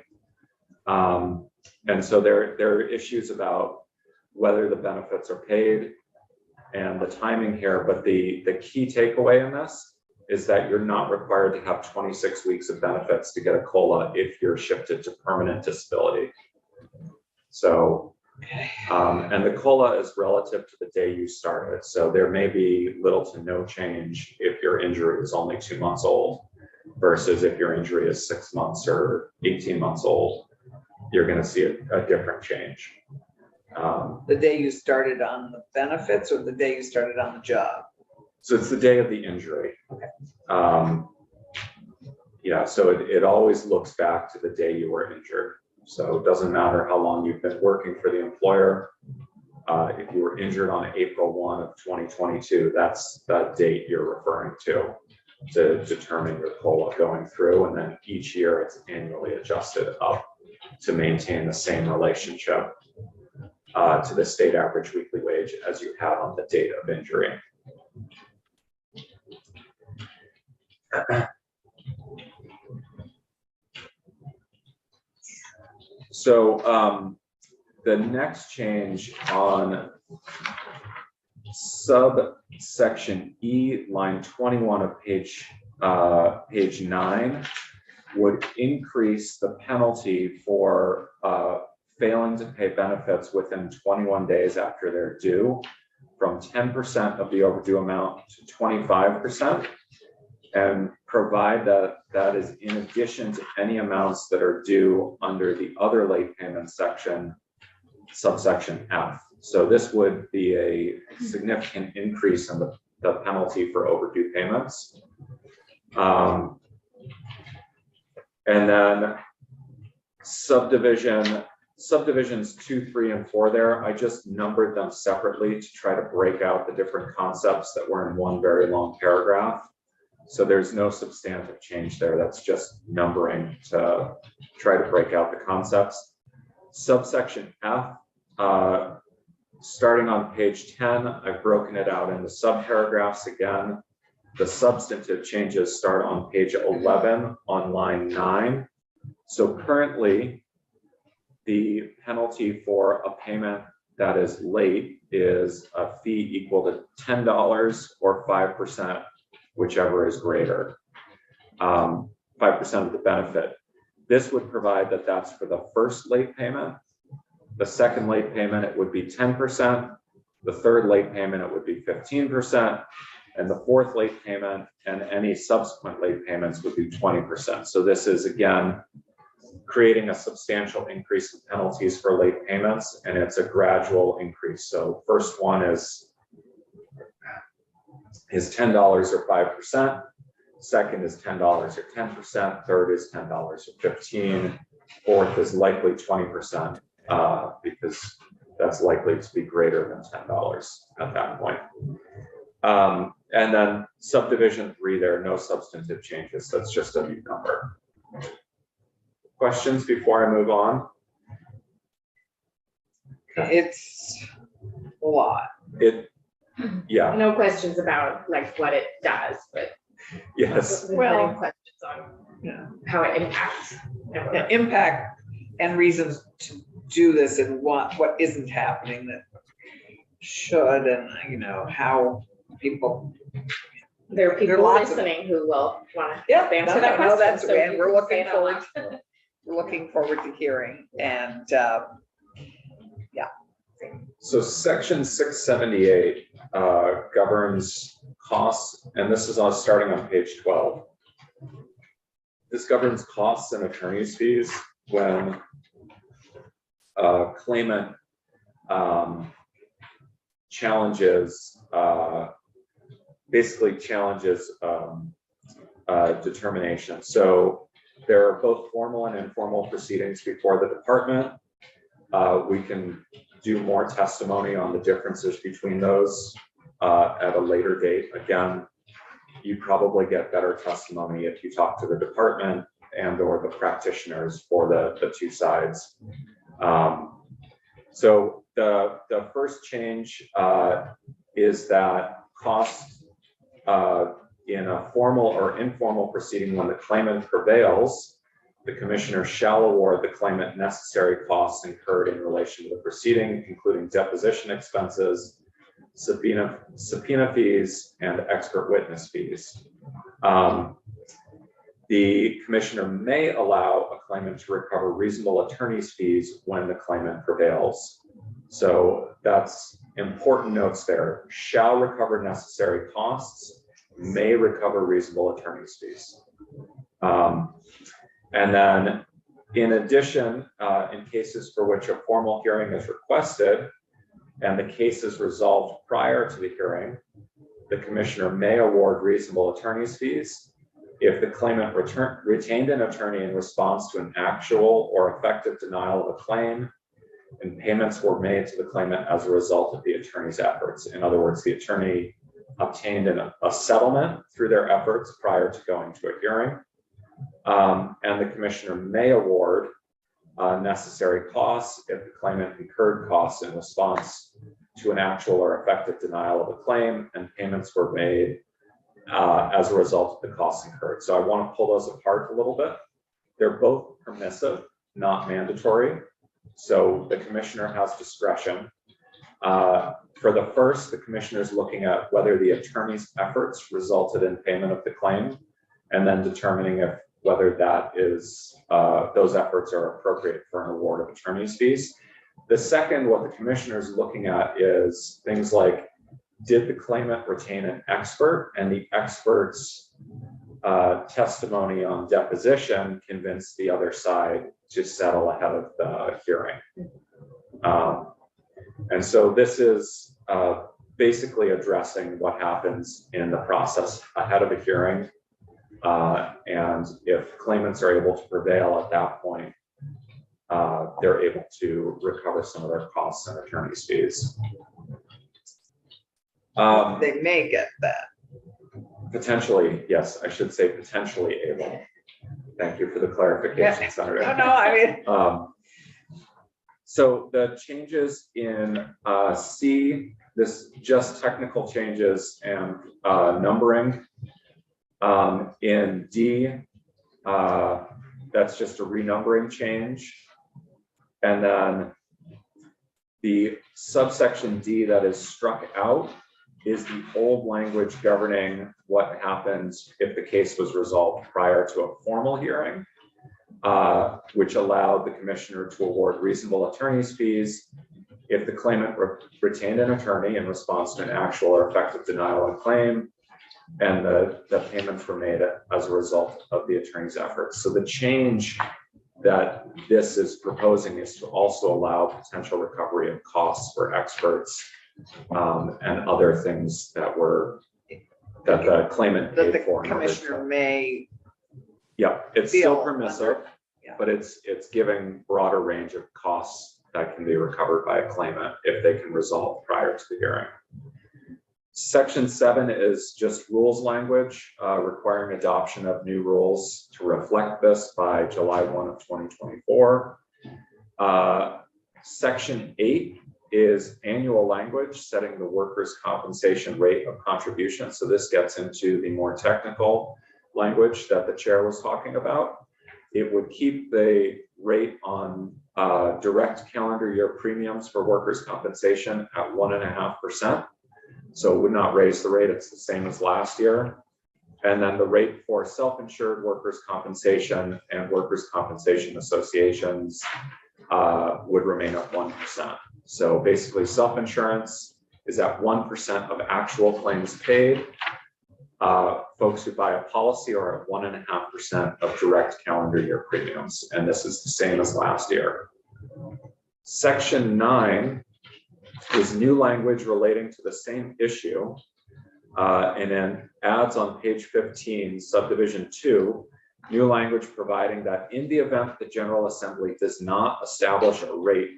And so there are issues about whether the benefits are paid and the timing here, but the key takeaway in this is that you're not required to have 26 weeks of benefits to get a COLA if you're shifted to permanent disability. So, and the COLA is relative to the day you started. So there may be little to no change if your injury is only 2 months old versus if your injury is 6 months or 18 months old, you're going to see a different change. The day you started on the benefits or the day you started on the job? So it's the day of the injury. Okay. Yeah, so it always looks back to the day you were injured. So it doesn't matter how long you've been working for the employer. If you were injured on April 1 of 2022, that's the date you're referring to determine your COLA going through. And then each year it's annually adjusted up to maintain the same relationship to the state average weekly wage as you had on the date of injury. So the next change on subsection E, line 21 of page 9, would increase the penalty for failing to pay benefits within 21 days after they're due from 10% of the overdue amount to 25%, and provide that that is in addition to any amounts that are due under the other late payment section, subsection F. So this would be a significant increase in the penalty for overdue payments. And then subdivisions 2, 3, and 4 there, I just numbered them separately to try to break out the different concepts that were in one very long paragraph. So there's no substantive change there. That's just numbering to try to break out the concepts. Subsection F, starting on page 10, I've broken it out into subparagraphs again. The substantive changes start on page 11 on line 9. So currently, the penalty for a payment that is late is a fee equal to $10 or 5%, whichever is greater, 5% of the benefit. This would provide that that's for the first late payment. The second late payment, it would be 10%. The third late payment, it would be 15%. And the fourth late payment and any subsequent late payments would be 20%. So this is, again, creating a substantial increase in penalties for late payments, and it's a gradual increase. So first one is $10 or 5%. Second is $10 or 10%. Third is $10 or 15%. Fourth is likely 20% because that's likely to be greater than $10 at that point. And then subdivision 3, there are no substantive changes. That's just a new number. Questions before I move on? It's a lot. Yeah, No questions about like what it does, but yes. Well, any questions on Yeah. how it impacts everyone. The impact and reasons to do this and what isn't happening that should, and how people. There are There are people lots of- listening who will want to Yeah, answer no, that no, question. that's so right. you We're can looking say it forward out loud. We're looking forward to hearing, and So section 678 governs costs, and this is starting on page 12. This governs costs and attorney's fees when a claimant basically challenges determination. So there are both formal and informal proceedings before the department. We can do more testimony on the differences between those at a later date. Again, you probably get better testimony if you talk to the department and or the practitioners for the two sides. So the first change is that costs in a formal or informal proceeding when the claimant prevails, the commissioner shall award the claimant necessary costs incurred in relation to the proceeding, including deposition expenses, subpoena fees, and expert witness fees. The commissioner may allow a claimant to recover reasonable attorney's fees when the claimant prevails. So that's important notes there. Shall recover necessary costs, may recover reasonable attorney's fees. And then in addition, in cases for which a formal hearing is requested and the case is resolved prior to the hearing, the commissioner may award reasonable attorney's fees if the claimant retained an attorney in response to an actual or effective denial of a claim and payments were made to the claimant as a result of the attorney's efforts. In other words, the attorney obtained a settlement through their efforts prior to going to a hearing. And the commissioner may award necessary costs if the claimant incurred costs in response to an actual or effective denial of a claim and payments were made as a result of the costs incurred. So I want to pull those apart a little bit. They're both permissive, not mandatory. So the commissioner has discretion. For the first, the commissioner is looking at whether the attorney's efforts resulted in payment of the claim and then determining whether that is those efforts are appropriate for an award of attorney's fees. The second, what the commissioner is looking at is things like, did the claimant retain an expert and the expert's testimony on deposition convince the other side to settle ahead of the hearing? And so this is basically addressing what happens in the process ahead of a hearing. And if claimants are able to prevail at that point, they're able to recover some of their costs and attorney's fees. They may get that. Potentially, yes, I should say potentially able. Thank you for the clarification, Senator. No, I mean. So the changes in C, this just technical changes and numbering. In D, that's just a renumbering change. And then the subsection D that is struck out is the old language governing what happens if the case was resolved prior to a formal hearing, which allowed the commissioner to award reasonable attorney's fees if the claimant retained an attorney in response to an actual or effective denial of claim, and the payments were made as a result of the attorney's efforts. So the change that this is proposing is to also allow potential recovery of costs for experts and other things that the claimant That paid the for. commissioner may. Yeah, it's still feel permissive, under- yeah. but it's giving broader range of costs that can be recovered by a claimant if they can resolve prior to the hearing. Section 7 is just rules language, requiring adoption of new rules to reflect this by July 1 of 2024. Section 8 is annual language setting the workers' compensation rate of contribution. So this gets into the more technical language that the chair was talking about. It would keep the rate on direct calendar year premiums for workers' compensation at 1.5%. So it would not raise the rate, it's the same as last year. And then the rate for self-insured workers' compensation and workers' compensation associations would remain at 1%. So basically self-insurance is at 1% of actual claims paid. Folks who buy a policy are at 1.5% of direct calendar year premiums. And this is the same as last year. Section 9 is new language relating to the same issue, and then adds on page 15, subdivision 2, new language providing that in the event the General Assembly does not establish a rate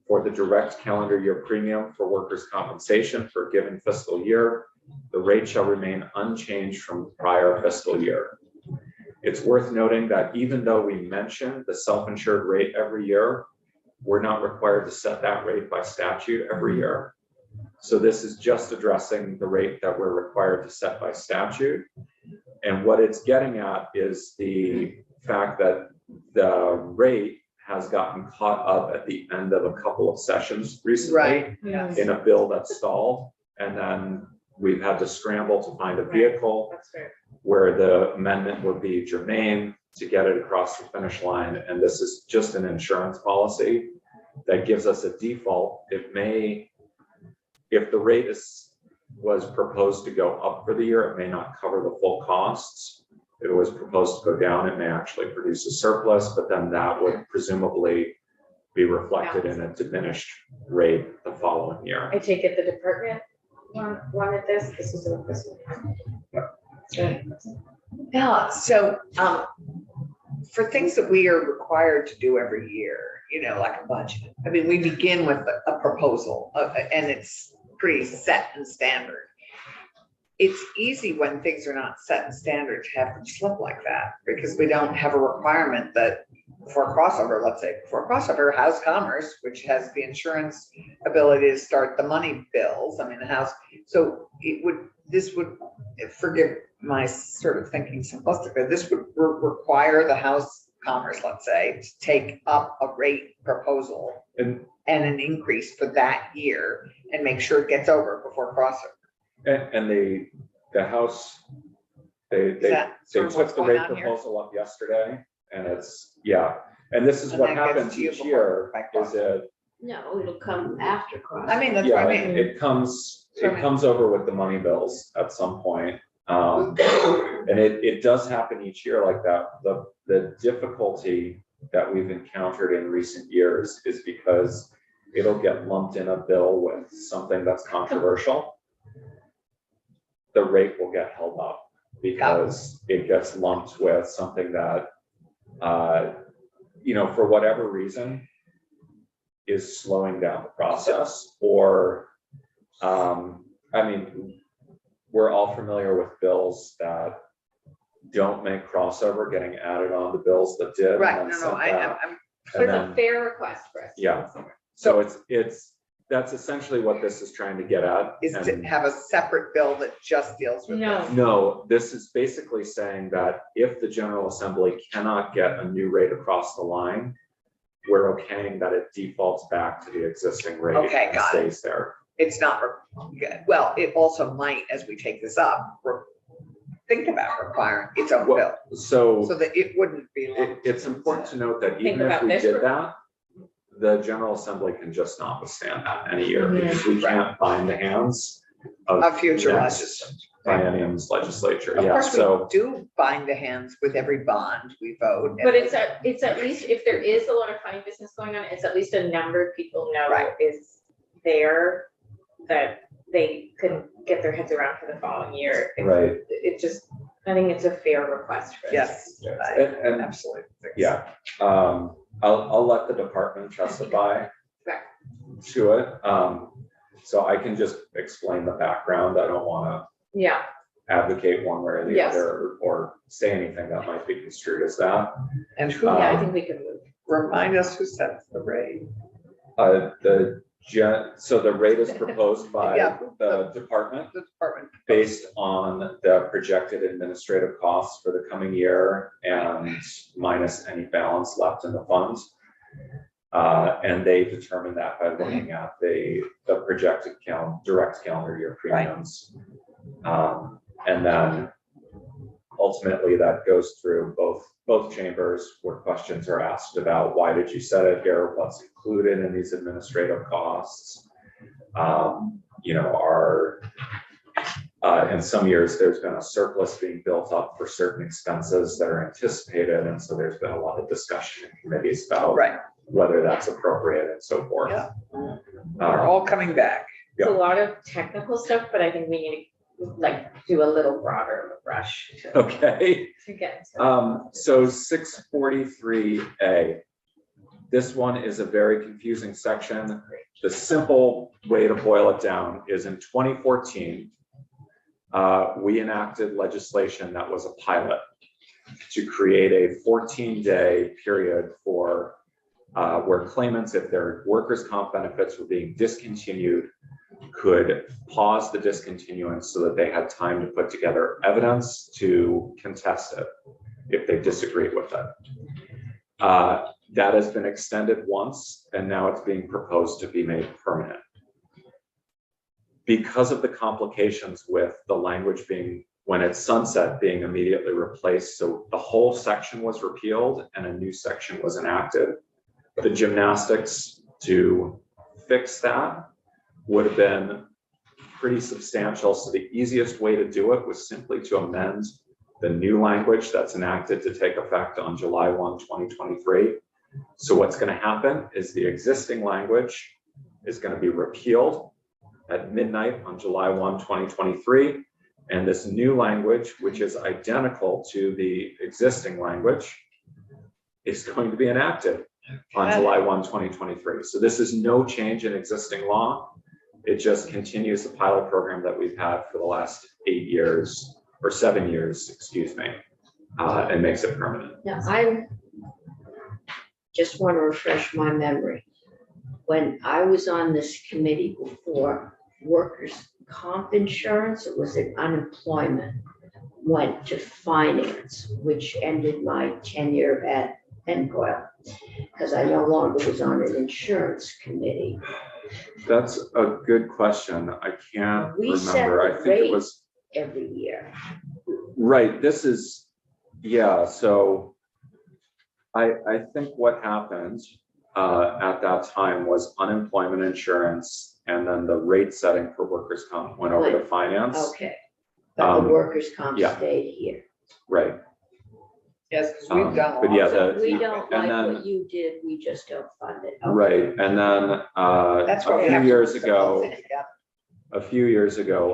For the direct calendar year premium for workers' compensation for a given fiscal year, the rate shall remain unchanged from the prior fiscal year. It's worth noting that even though we mention the self-insured rate every year, we're not required to set that rate by statute every year. So this is just addressing the rate that we're required to set by statute. And what it's getting at is the fact that the rate has gotten caught up at the end of a couple of sessions recently Right, yes. in a bill that's stalled. And then we've had to scramble to find a vehicle That's fair. where the amendment would be germane to get it across the finish line. And this is just an insurance policy that gives us a default. It may, if the rate was proposed to go up for the year, it may not cover the full costs. If it was proposed to go down, it may actually produce a surplus, but then that would presumably be reflected in a diminished rate the following year. I take it the department wanted this is what this one. Yeah, so, for things that we are required to do every year, you know, like a budget, I mean, we begin with a proposal, and it's pretty set and standard. It's easy when things are not set and standard to have them slip like that, because we don't have a requirement that for crossover, let's say, for crossover, House Commerce, which has the insurance ability to start the money bills, I mean, the house, so this would, forgive my sort of thinking simplistically, this would require the House Commerce, let's say, to take up a rate proposal And and an increase for that year and make sure it gets over before crossover. And the House, they that sort of what's took the going rate on here? proposal up yesterday, and it's, yeah. And this is And what that gets happens to you each before year, by is it, No, it'll come after cross. I mean, that's what yeah, I mean. it comes over with the money bills at some point. And it does happen each year like that. The difficulty that we've encountered in recent years is because it'll get lumped in a bill with something that's controversial. The rate will get held up because it gets lumped with something that, you know, for whatever reason, is slowing down the process. Or, I mean, we're all familiar with bills that don't make crossover getting added on the bills that did. and Right, then no, sent I'm, back. I'm, So And it's a then- fair request for us. Yeah. So that's essentially what this is trying to get at. is to And have a separate bill that just deals with No. this. no, this is basically saying that if the General Assembly cannot get a new rate across the line, we're okaying that it defaults back to the existing rate Okay, and got it. stays there. It's not, well, it also might, as we take this up, think about requiring its own bill, Well, so so that it wouldn't be. it's important to note that Think even if about we this did for- that, the General Assembly can just not withstand that any year, Mhm. because we can't bind the hands A of future next legislature. biennium's legislature. Of Yeah, course, we so do bind the hands with every bond we vote. But it's at least, if there is a lot of funny business going on, it's at least a number of people know Right. is there that they couldn't get their heads around for the following year. Right. It just, I think it's a fair request for us. Yes, Yes, I and- absolutely. think so. yeah, I'll let the department testify Right. to it. So I can just explain the background. I don't want to Yeah, advocate one way or the Yes. other or say anything that might be construed as that. And who, yeah, I Um, think we can move. remind us who sets the rate? So the rate is proposed by Yeah. the department The department. based on the projected administrative costs for the coming year and minus any balance left in the funds. And they determine that by looking at the projected direct calendar year premiums. And then ultimately that goes through both chambers where questions are asked about why did you set it here? What's included in these administrative costs? You know, in some years, there's been a surplus being built up for certain expenses that are anticipated. And so there's been a lot of discussion in committees about Right, whether that's appropriate and so forth. Yeah. we're all coming back. It's a lot of technical stuff, but I think we need to like do a little broader of a brush Okay. to get. So 643A, This one is a very confusing section. The simple way to boil it down is in 2014, we enacted legislation that was a pilot to create a 14-day period for where claimants, if their workers' comp benefits were being discontinued, could pause the discontinuance so that they had time to put together evidence to contest it if they disagreed with it. That has been extended once, and now it's being proposed to be made permanent. Because of the complications with the language being, when it's sunset, being immediately replaced, so the whole section was repealed and a new section was enacted. The gymnastics to fix that would have been pretty substantial. So the easiest way to do it was simply to amend the new language that's enacted to take effect on July 1, 2023. So what's going to happen is the existing language is going to be repealed at midnight on July 1, 2023. And this new language, which is identical to the existing language, is going to be enacted on July 1, 2023. So this is no change in existing law. It just continues the pilot program that we've had for the last 8 years or 7 years, excuse me, and makes it permanent. Now, I just want to refresh my memory. When I was on this committee before, workers' comp insurance, or was it unemployment, went to finance, which ended my tenure at NCOIL, because I no longer was on an insurance committee. That's a good question. I can't We set remember. I the think it rate was, every year. right, this is, yeah, so I think what happened at that time was unemployment insurance, and then the rate setting for workers' comp went over to finance. Okay, but the workers' comp yeah. stayed here. Right. Yes, because we've done. But yeah, So the- we don't and like then- what you did, we just don't fund it. Okay. Right, and then That's why a we few have to years put the whole ago, thing together.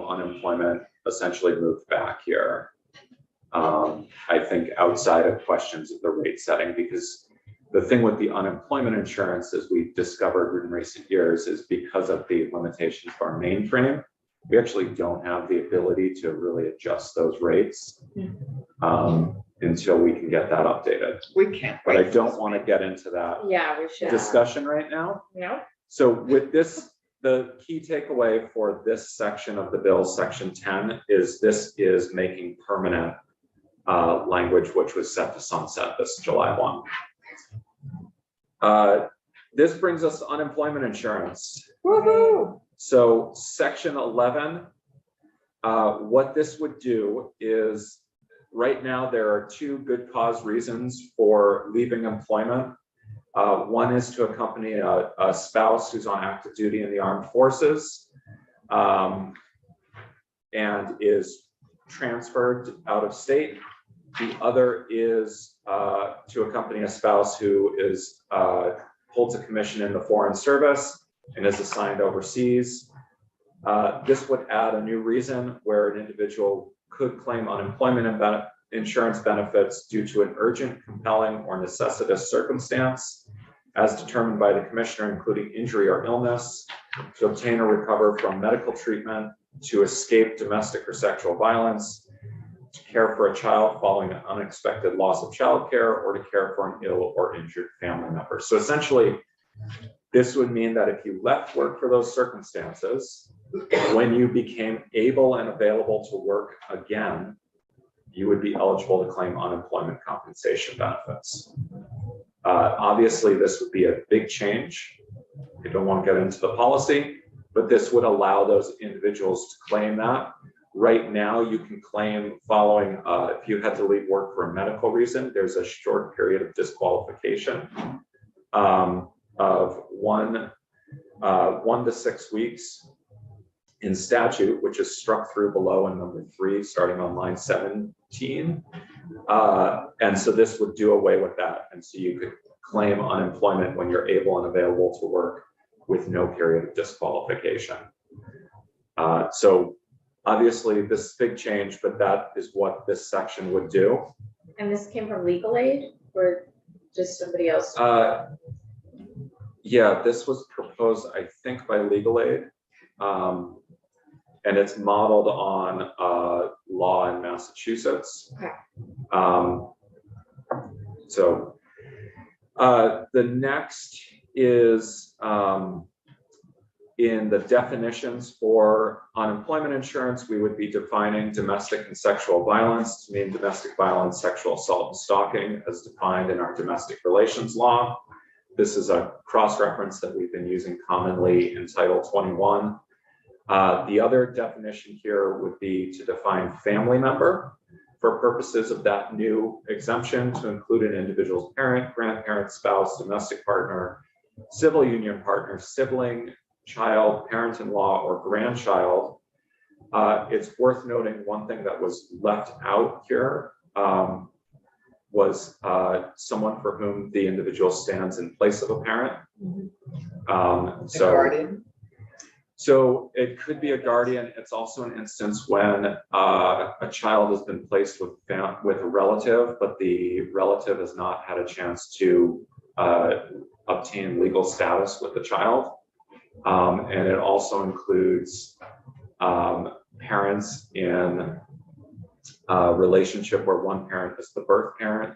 unemployment essentially moved back here. I think outside of questions of the rate setting, because the thing with the unemployment insurance, as we've discovered in recent years, is because of the limitations of our mainframe, we actually don't have the ability to really adjust those rates until we can get that updated. We can't. But I wait. don't want to get into that Yeah, we should. discussion right now. No? So with this, the key takeaway for this section of the bill, section 10, is this is making permanent language which was set to sunset this July 1. This brings us to unemployment insurance. Woo-hoo. So section 11, what this would do is, right now there are 2 good cause reasons for leaving employment. One is to accompany a spouse who's on active duty in the armed forces and is transferred out of state. The other is to accompany a spouse who is holds a commission in the foreign service and is assigned overseas. This would add a new reason where an individual could claim unemployment insurance benefits due to an urgent, compelling, or necessitous circumstance as determined by the commissioner, including injury or illness, to obtain or recover from medical treatment, to escape domestic or sexual violence, to care for a child following an unexpected loss of childcare, or to care for an ill or injured family member. So essentially, this would mean that if you left work for those circumstances, when you became able and available to work again, you would be eligible to claim unemployment compensation benefits. Obviously, this would be a big change. I don't want to get into the policy, but this would allow those individuals to claim that. Right now, you can claim following, if you had to leave work for a medical reason, there's a short period of disqualification of 1 to 6 weeks in statute, which is struck through below in number 3, starting on line 17. And so this would do away with that. And so you could claim unemployment when you're able and available to work with no period of disqualification. So obviously this is a big change, but that is what this section would do. And this came from legal aid or just somebody else? Yeah, this was proposed, I think, by Legal Aid. And it's modeled on law in Massachusetts. Okay. So the next is in the definitions for unemployment insurance, we would be defining domestic and sexual violence to mean domestic violence, sexual assault, and stalking as defined in our domestic relations law. This is a cross-reference that we've been using commonly in Title 21. The other definition here would be to define family member for purposes of that new exemption to include an individual's parent, grandparent, spouse, domestic partner, civil union partner, sibling, child, parent-in-law, or grandchild. It's worth noting one thing that was left out here was someone for whom the individual stands in place of a parent. A guardian. So it could be a guardian. It's also an instance when a child has been placed with a relative, but the relative has not had a chance to obtain legal status with the child. And it also includes parents in a relationship where one parent is the birth parent,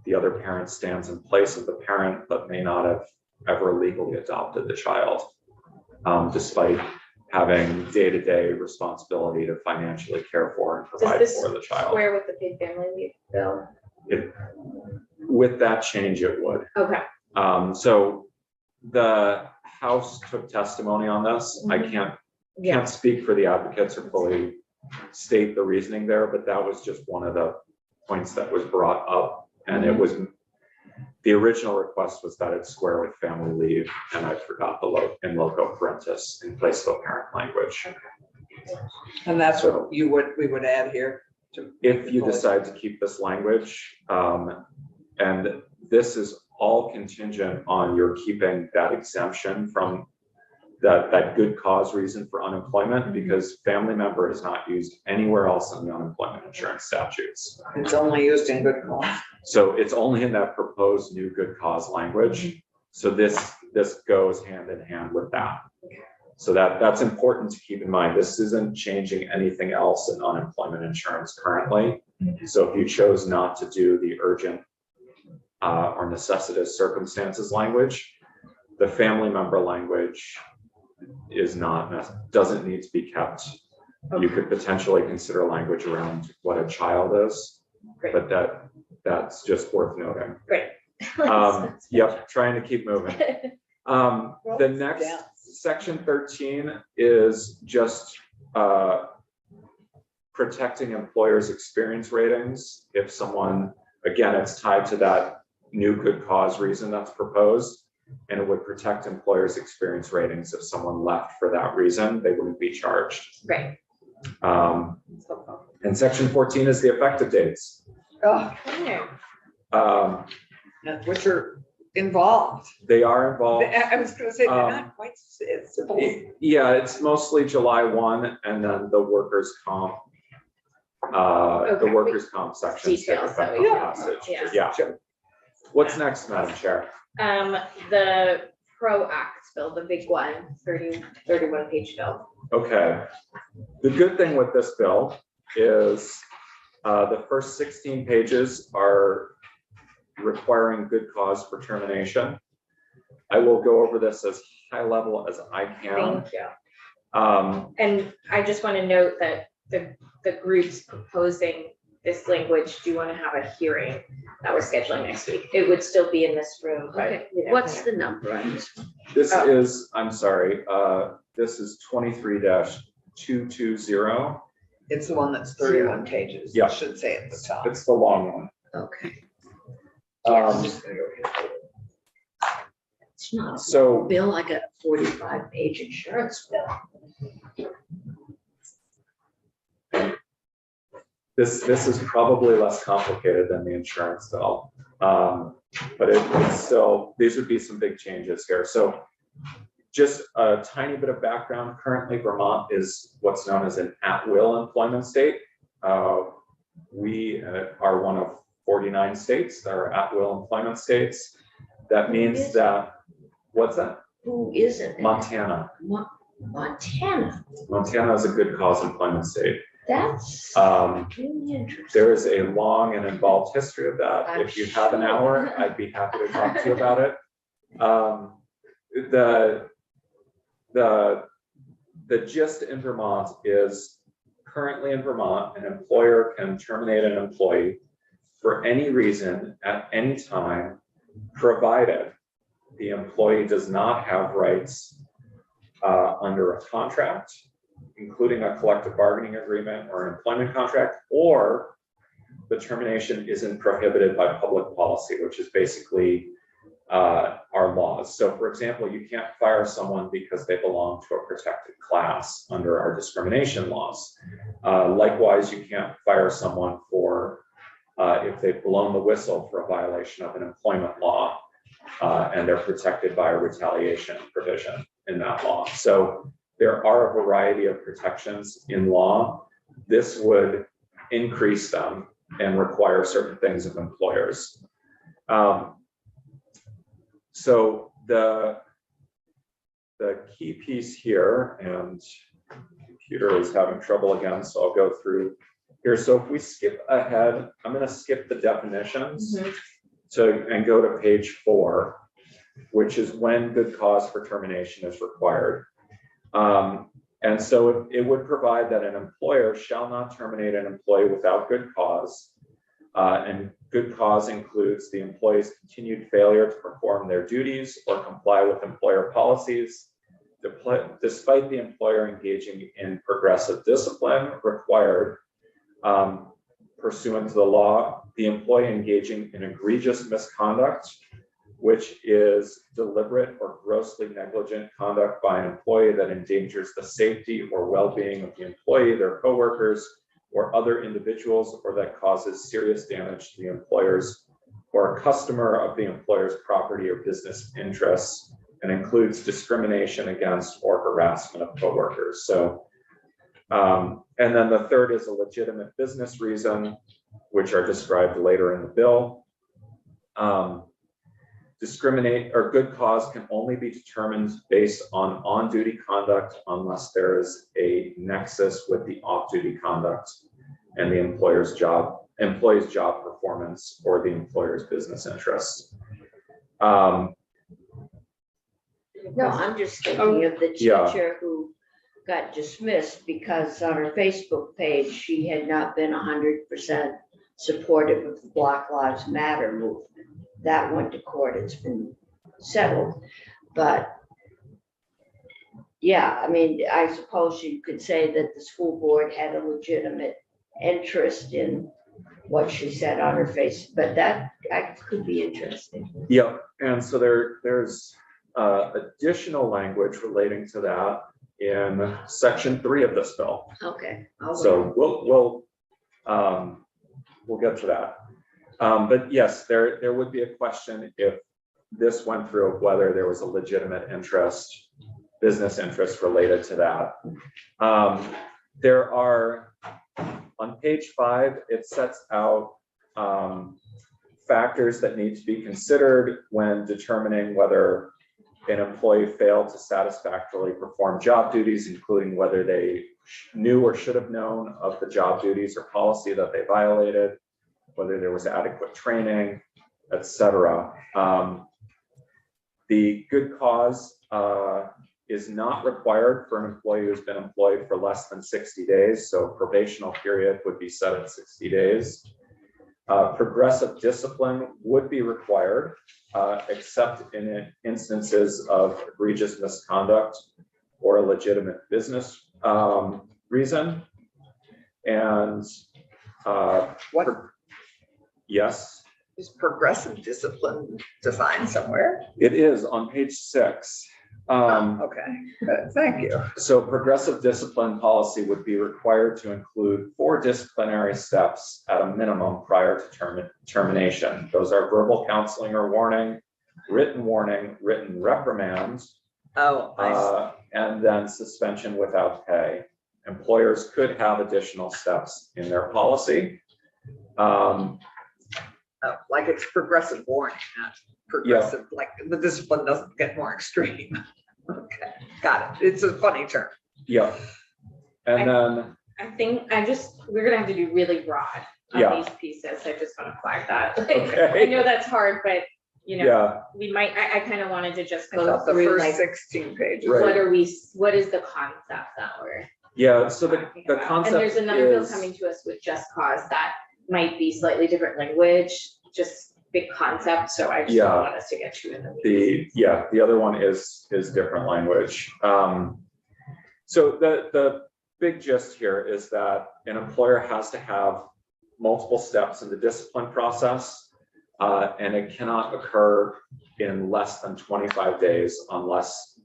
the other parent stands in place of the parent, but may not have ever legally adopted the child, despite having day-to-day responsibility to financially care for and provide Does this for the child. square with the paid family leave bill? With that change, it would. Okay. So the House took testimony on this. I can't speak for the advocates or fully state the reasoning there, but that was just one of the points that was brought up. And it was, the original request was that it square with family leave, and I forgot the in loco parentis in place of a parent language. And that's what we would add here. If you decide to keep this language, and this is all contingent on your keeping that exemption from that good cause reason for unemployment, because family member is not used anywhere else in the unemployment insurance statutes. It's only used in good cause. So it's only in that proposed new good cause language. So this goes hand in hand with that. So that's important to keep in mind. This isn't changing anything else in unemployment insurance currently. So if you chose not to do the urgent or necessitous circumstances language, the family member language doesn't need to be kept. You could potentially consider language around what a child is, but that's just worth noting. Great. Yep, trying to keep moving. The next section 13 is just protecting employers' experience ratings. If someone, again, it's tied to that new good cause reason that's proposed, and it would protect employers' experience ratings. If someone left for that reason, they wouldn't be charged. Right. And section 14 is the effective dates. Which are involved. They are involved. I was going to say, they're not quite simple. Yeah, it's mostly July 1, and then the workers' comp. The workers' comp section. Details that we passage. Yeah. What's next, Madam Chair? The PRO Act bill, the big one, 31 page bill. Okay. The good thing with this bill is the first 16 pages are requiring good cause for termination. I will go over this as high level as I can. Thank you. And I just want to note that the groups proposing this language do want to have a hearing that we're scheduling next week. It would still be in this room, but Okay, what's the number on this? This is, I'm sorry, this is 23-220. It's the one that's 31 pages. Yeah. I should say at the top. It's the long one. Okay, it's not So a bill, I got a 45-page insurance bill. this is probably less complicated than the insurance bill. But it's still, these would be some big changes here. So just a tiny bit of background. Currently, Vermont is what's known as an at-will employment state. We are one of 49 states that are at-will employment states. That means that What's that? Who isn't? Montana. Montana, Montana is a good cause employment state. that's really interesting. There is a long and involved history of that. I'm If you have an sure. hour, I'd be happy to talk to you about it. The gist in Vermont is currently in Vermont, an employer can terminate an employee for any reason at any time, provided the employee does not have rights under a contract, including a collective bargaining agreement or an employment contract, or the termination isn't prohibited by public policy, which is basically our laws. So for example, you can't fire someone because they belong to a protected class under our discrimination laws. Likewise, you can't fire someone for if they've blown the whistle for a violation of an employment law and they're protected by a retaliation provision in that law. So there are a variety of protections in law. This would increase them and require certain things of employers. So the key piece here, and the computer is having trouble again, so I'll go through here. So if we skip ahead, I'm going to skip the definitions and go to page 4, which is when good cause for termination is required. And so it would provide that an employer shall not terminate an employee without good cause. And good cause includes the employee's continued failure to perform their duties or comply with employer policies, despite the employer engaging in progressive discipline required pursuant to the law, the employee engaging in egregious misconduct, which is deliberate or grossly negligent conduct by an employee that endangers the safety or well-being of the employee, their coworkers, or other individuals, or that causes serious damage to the employer's or a customer of the employer's property or business interests, and includes discrimination against or harassment of coworkers. So, and then the third is a legitimate business reason, which are described later in the bill. Discriminate or good cause can only be determined based on on-duty conduct unless there is a nexus with the off-duty conduct and the employee's job performance or the employer's business interests. No, I'm just thinking of the Yeah. teacher who got dismissed because on her Facebook page, she had not been 100% supportive of the Black Lives Matter movement. That went to court, it's been settled, but yeah, I mean, I suppose you could say that the school board had a legitimate interest in what she said on her face, but that could be interesting. Yep, and so there's additional language relating to that in section 3 of this bill. Okay. So we'll get to that. But yes, there would be a question if this went through of whether there was a legitimate interest, business interest related to that. There are, on page 5, it sets out factors that need to be considered when determining whether an employee failed to satisfactorily perform job duties, including whether they knew or should have known of the job duties or policy that they violated, whether there was adequate training, etc. The good cause is not required for an employee who's been employed for less than 60 days. So probational period would be set at 60 days. Progressive discipline would be required, except in instances of egregious misconduct or a legitimate business reason. And yes. Is progressive discipline defined somewhere? It is on page 6. Okay, good, thank you. So progressive discipline policy would be required to include 4 disciplinary steps at a minimum prior to termination. Those are verbal counseling or warning, written reprimand, and then suspension without pay. Employers could have additional steps in their policy. like it's progressive warning, not progressive, like the discipline doesn't get more extreme. Okay, got it. It's a funny term. Yeah. And then, I think we're gonna have to do really broad Yeah. on these pieces. I just wanna flag that. Okay. I know that's hard, but you know, yeah, we might, I kind of wanted to just I go thought the through first like, 16 pages. Right. what is the concept that we're yeah, so talking the about? concept And there's another bill is- coming to us with just cause that might be slightly different language, just big concept, so I just Yeah. don't want us to get too in the weeds. the other one is different language. So the big gist here is that an employer has to have multiple steps in the discipline process. And it cannot occur in less than 25 days unless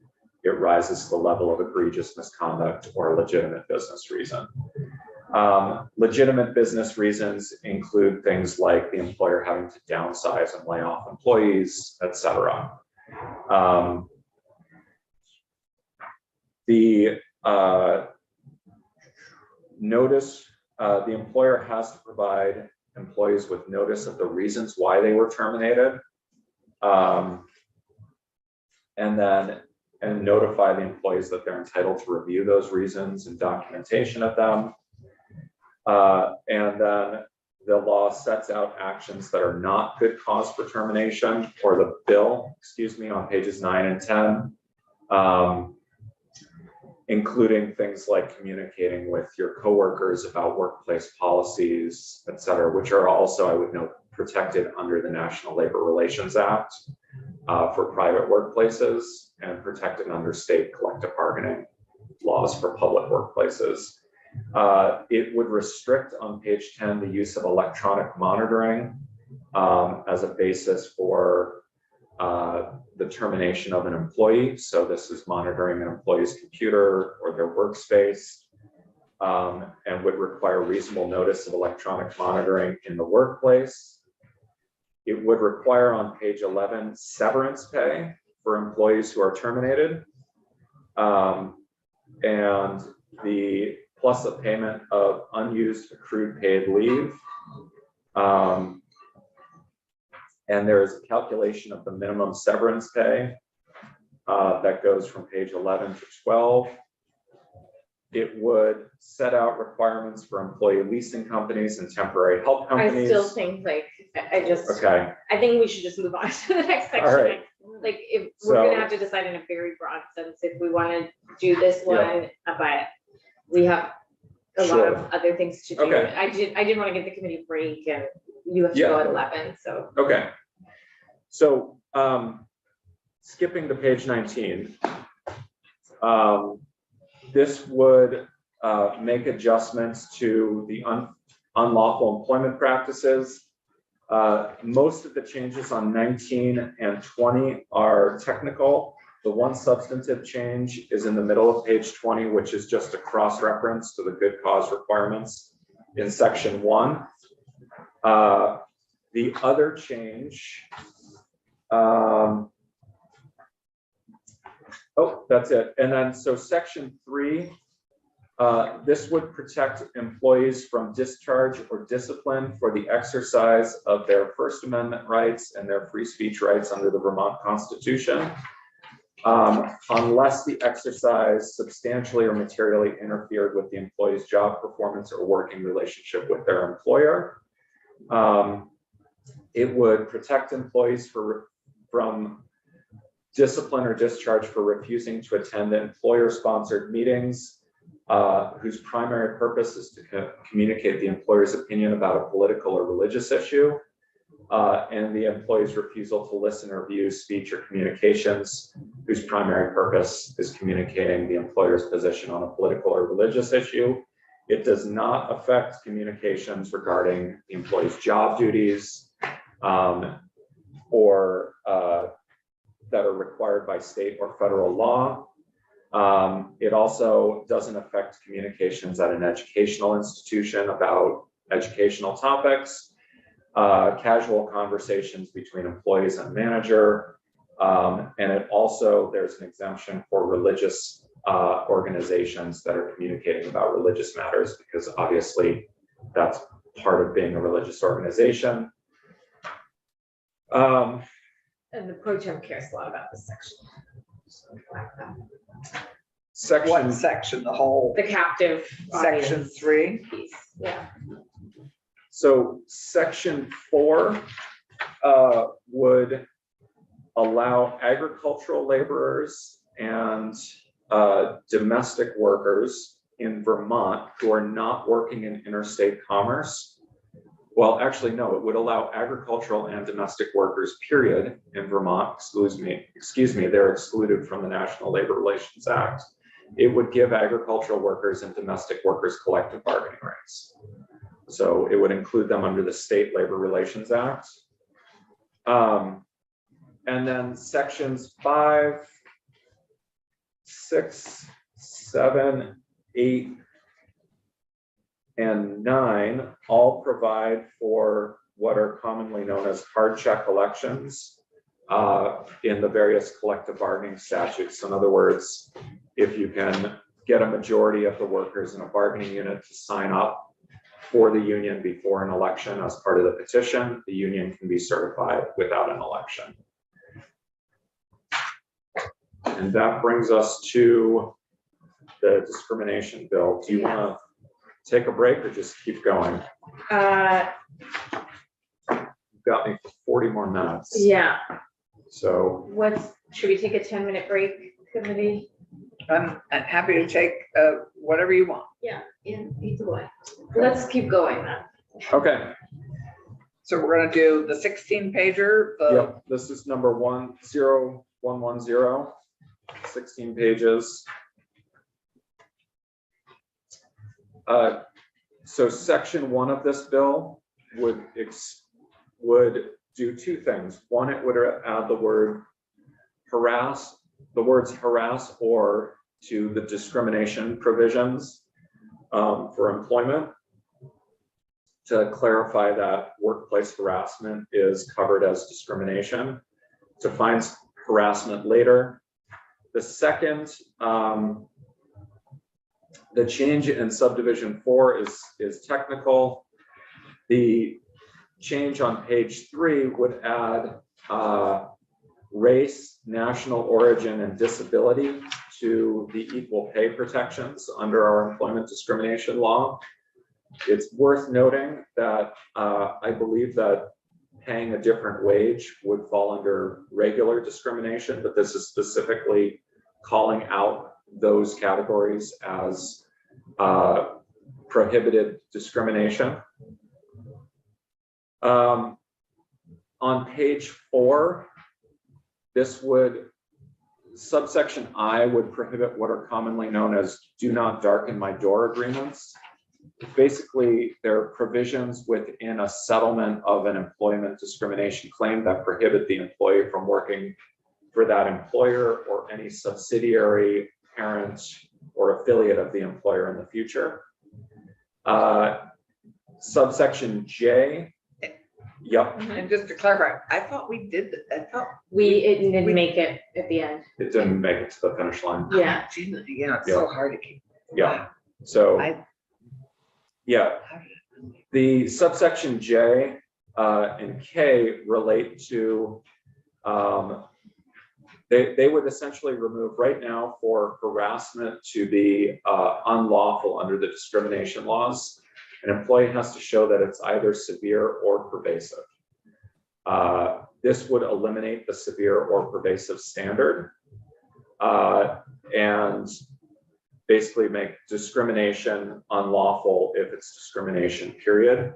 it rises to the level of egregious misconduct or a legitimate business reason. Legitimate business reasons include things like the employer having to downsize and lay off employees, et cetera. The notice, the employer has to provide employees with notice of the reasons why they were terminated. And notify the employees that they're entitled to review those reasons and documentation of them. And then the law sets out actions that are not good cause for termination, or the bill, excuse me, on pages 9 and 10. Including things like communicating with your coworkers about workplace policies, et cetera, which are also, I would note, protected under the National Labor Relations Act for private workplaces and protected under state collective bargaining laws for public workplaces. It would restrict on page 10 the use of electronic monitoring as a basis for the termination of an employee. So this is monitoring an employee's computer or their workspace, and would require reasonable notice of electronic monitoring in the workplace. It would require on page 11 severance pay for employees who are terminated, and the plus a payment of unused accrued paid leave. And there is a calculation of the minimum severance pay that goes from page 11 to 12. It would set out requirements for employee leasing companies and temporary help I companies. still think like, Okay, I think we should just move on to the next section. all right. Like, if we're gonna So- have to decide in a very broad sense if we wanna do this Yeah. one, but we have a lot Sure. of other things to do. Okay. I didn't wanna give the committee a break, and you have to go Yeah. at 11, so. Okay. So skipping to page 19. This would make adjustments to the unlawful employment practices. Most of the changes on 19 and 20 are technical. The one substantive change is in the middle of page 20, which is just a cross-reference to the good cause requirements in section 1. The other change, oh, that's it. And then, so section 3, this would protect employees from discharge or discipline for the exercise of their First Amendment rights and their free speech rights under the Vermont Constitution, unless the exercise substantially or materially interfered with the employee's job performance or working relationship with their employer. It would protect employees from discipline or discharge for refusing to attend employer-sponsored meetings whose primary purpose is to communicate the employer's opinion about a political or religious issue, and the employee's refusal to listen or view speech or communications whose primary purpose is communicating the employer's position on a political or religious issue. It does not affect communications regarding the employee's job duties or that are required by state or federal law. It also doesn't affect communications at an educational institution about educational topics, casual conversations between employees and manager. And it also, there's an exemption for religious organizations that are communicating about religious matters, because obviously that's part of being a religious organization. And the pro tem cares a lot about this section. Section, One section, the whole The captive section audience 3. piece, yeah. so section 4 would allow agricultural laborers and domestic workers in Vermont who are not working in interstate commerce. Well, actually, no, it would allow agricultural and domestic workers, period, in Vermont, excuse me, they're excluded from the National Labor Relations Act. It would give agricultural workers and domestic workers collective bargaining rights. So it would include them under the State Labor Relations Act. And then sections 5, 6, 7, 8, and 9 all provide for what are commonly known as hard check elections in the various collective bargaining statutes. So in other words, if you can get a majority of the workers in a bargaining unit to sign up for the union before an election as part of the petition, the union can be certified without an election. And that brings us to the discrimination bill. Do you want to take a break or just keep going? You've got me for 40 more minutes. Yeah, So should we take a 10-minute break, committee? I'm happy to take whatever you want. Yeah, either way. Let's keep going then. okay. So we're gonna do the 16 pager, Yep, this is number 10110, 16 pages. So section 1 of this bill would do two things. One, it would add the words harass or to the discrimination provisions for employment, to clarify that workplace harassment is covered as discrimination, defines harassment later. The second, the change in subdivision 4 is technical. The change on page 3 would add race, national origin, and disability to the equal pay protections under our employment discrimination law. It's worth noting that I believe that paying a different wage would fall under regular discrimination, but this is specifically calling out those categories as prohibited discrimination. On page 4, subsection I would prohibit what are commonly known as do not darken my door agreements. Basically, there are provisions within a settlement of an employment discrimination claim that prohibit the employee from working for that employer or any subsidiary, parent, or affiliate of the employer in the future. Subsection J. Yep, and just to clarify, I thought we did that. I thought It didn't make it at the end. it didn't make it to the finish line. Yeah. it's so hard to keep. Yeah, so, I- yeah, the subsection J and K relate to, they would essentially remove right now for harassment to be unlawful under the discrimination laws. An employee has to show that it's either severe or pervasive. This would eliminate the severe or pervasive standard and basically make discrimination unlawful if it's discrimination, period,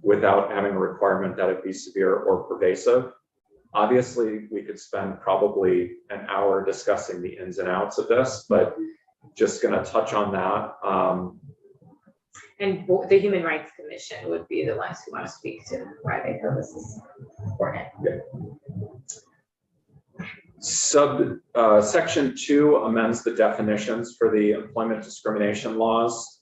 without having a requirement that it be severe or pervasive. Obviously, we could spend probably an hour discussing the ins and outs of this, but just going to touch on that. And the Human Rights Commission would be the ones who want to speak to why they feel this is important. Section 2 amends the definitions for the employment discrimination laws.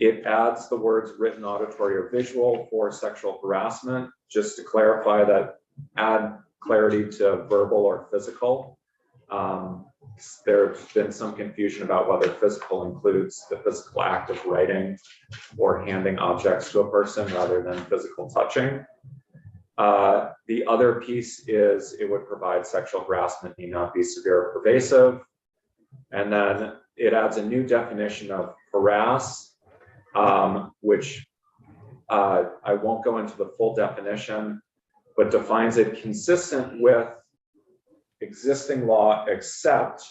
It adds the words written, auditory, or visual for sexual harassment, just to clarify that, add clarity to verbal or physical. There's been some confusion about whether physical includes the physical act of writing or handing objects to a person rather than physical touching. The other piece is it would provide sexual harassment need not be severe or pervasive. And then it adds a new definition of harass, which I won't go into the full definition, but defines it consistent with existing law, except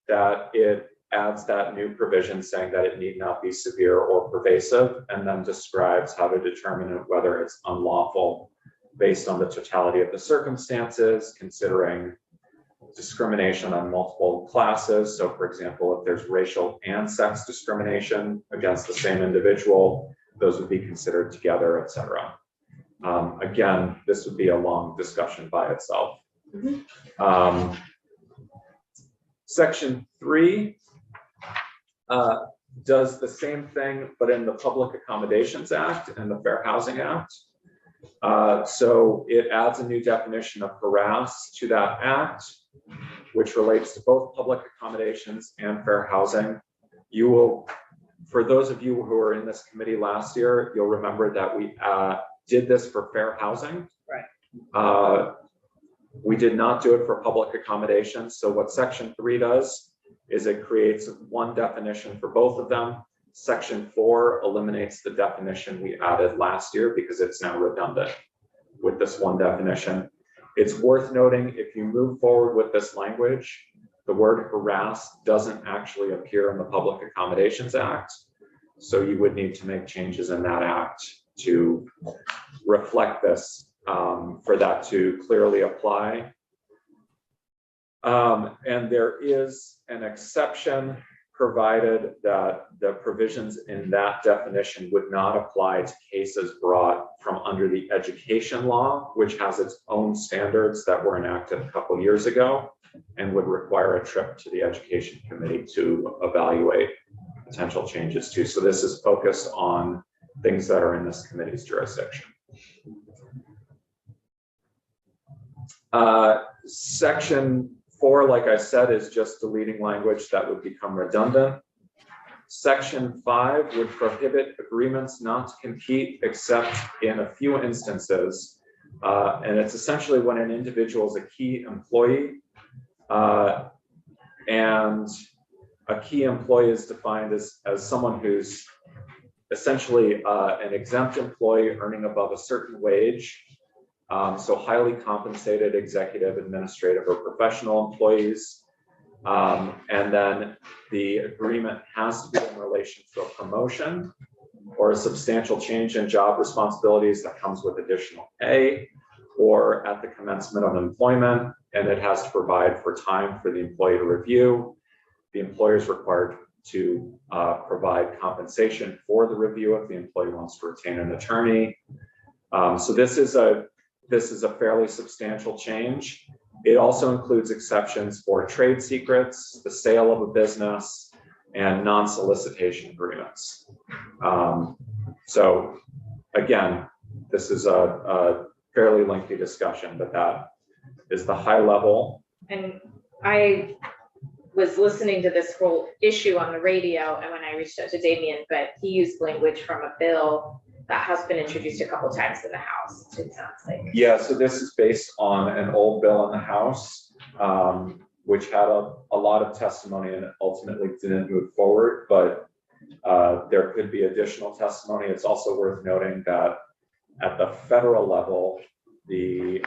that it adds that new provision saying that it need not be severe or pervasive, and then describes how to determine whether it's unlawful based on the totality of the circumstances, considering discrimination on multiple classes. So for example, if there's racial and sex discrimination against the same individual, those would be considered together, et cetera. Again, this would be a long discussion by itself. Section 3 does the same thing, but in the Public Accommodations Act and the Fair Housing Act. So it adds a new definition of harass to that act, which relates to both public accommodations and fair housing. You will, for those of you who were in this committee last year, you'll remember that we did this for fair housing. Right. We did not do it for public accommodations. So what Section 3 does is it creates one definition for both of them. Section 4 eliminates the definition we added last year because it's now redundant with this one definition. It's worth noting, if you move forward with this language, the word harass doesn't actually appear in the Public Accommodations Act. So you would need to make changes in that act to reflect this, for that to clearly apply. And there is an exception provided that the provisions in that definition would not apply to cases brought from under the education law, which has its own standards that were enacted a couple years ago and would require a trip to the education committee to evaluate potential changes to. So this is focused on things that are in this committee's jurisdiction. Section 4, like I said, is just deleting language that would become redundant. Section 5 would prohibit agreements not to compete except in a few instances. And it's essentially when an individual is a key employee, and a key employee is defined as someone who's essentially an exempt employee earning above a certain wage. So highly compensated executive, administrative, or professional employees. And then the agreement has to be in relation to a promotion or a substantial change in job responsibilities that comes with additional pay, or at the commencement of employment, and it has to provide for time for the employee to review. The employer is required to provide compensation for the review if the employee wants to retain an attorney. So this is a fairly substantial change. It also includes exceptions for trade secrets, the sale of a business, and non-solicitation agreements. So again, this is a fairly lengthy discussion, but that is the high level. And I was listening to this whole issue on the radio, and when I reached out to Damien, but he used language from a bill that has been introduced a couple times in the House, it sounds like. Yeah, so this is based on an old bill in the House, which had a lot of testimony and ultimately didn't move forward, but there could be additional testimony. It's also worth noting that at the federal level, the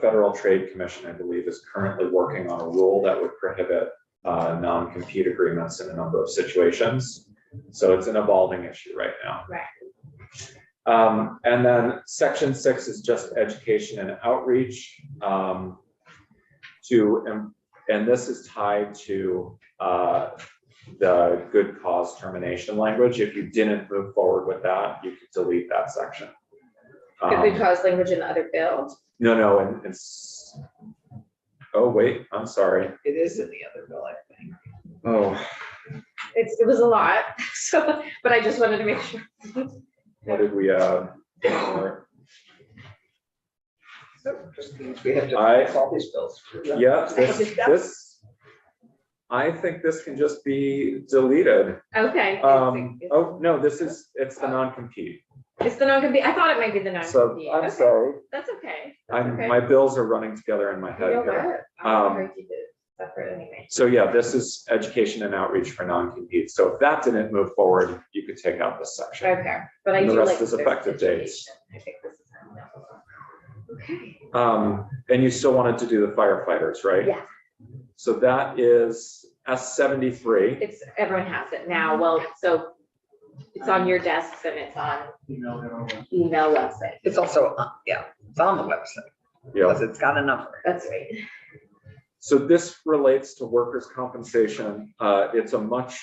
Federal Trade Commission, I believe, is currently working on a rule that would prohibit non-compete agreements in a number of situations. So it's an evolving issue right now. Right. And then Section 6 is just education and outreach and this is tied to the good cause termination language. If you didn't move forward with that, you could delete that section. The good cause language in the other bill. No, and it's, oh, wait, I'm sorry. It is in the other bill, I think. Oh, It was a lot, so, but I just wanted to make sure. what did we, or- So just means we have to I- fix all these bills. yeah, this, I think this can just be deleted. Okay. Oh, no, it's the non-compete. It's the non-compete. I thought it might be the So non-compete. I'm Okay. sorry, That's okay. That's okay. my bills are running together in my You head know here. what? I'm gonna keep it separate anyway. So yeah, this is education and outreach for non-compete. So if that didn't move forward, you could take out this section. Okay, but I And the do rest like is this effective dates. education. I think this is. Okay. And you still wanted to do the firefighters, right? Yeah, So that is S73. it's, everyone has it now. Well, so it's on your desks and it's on Email him over. email website. It's also, it's on the website, Yeah. because it's got a number. That's right. So this relates to workers' compensation. It's a much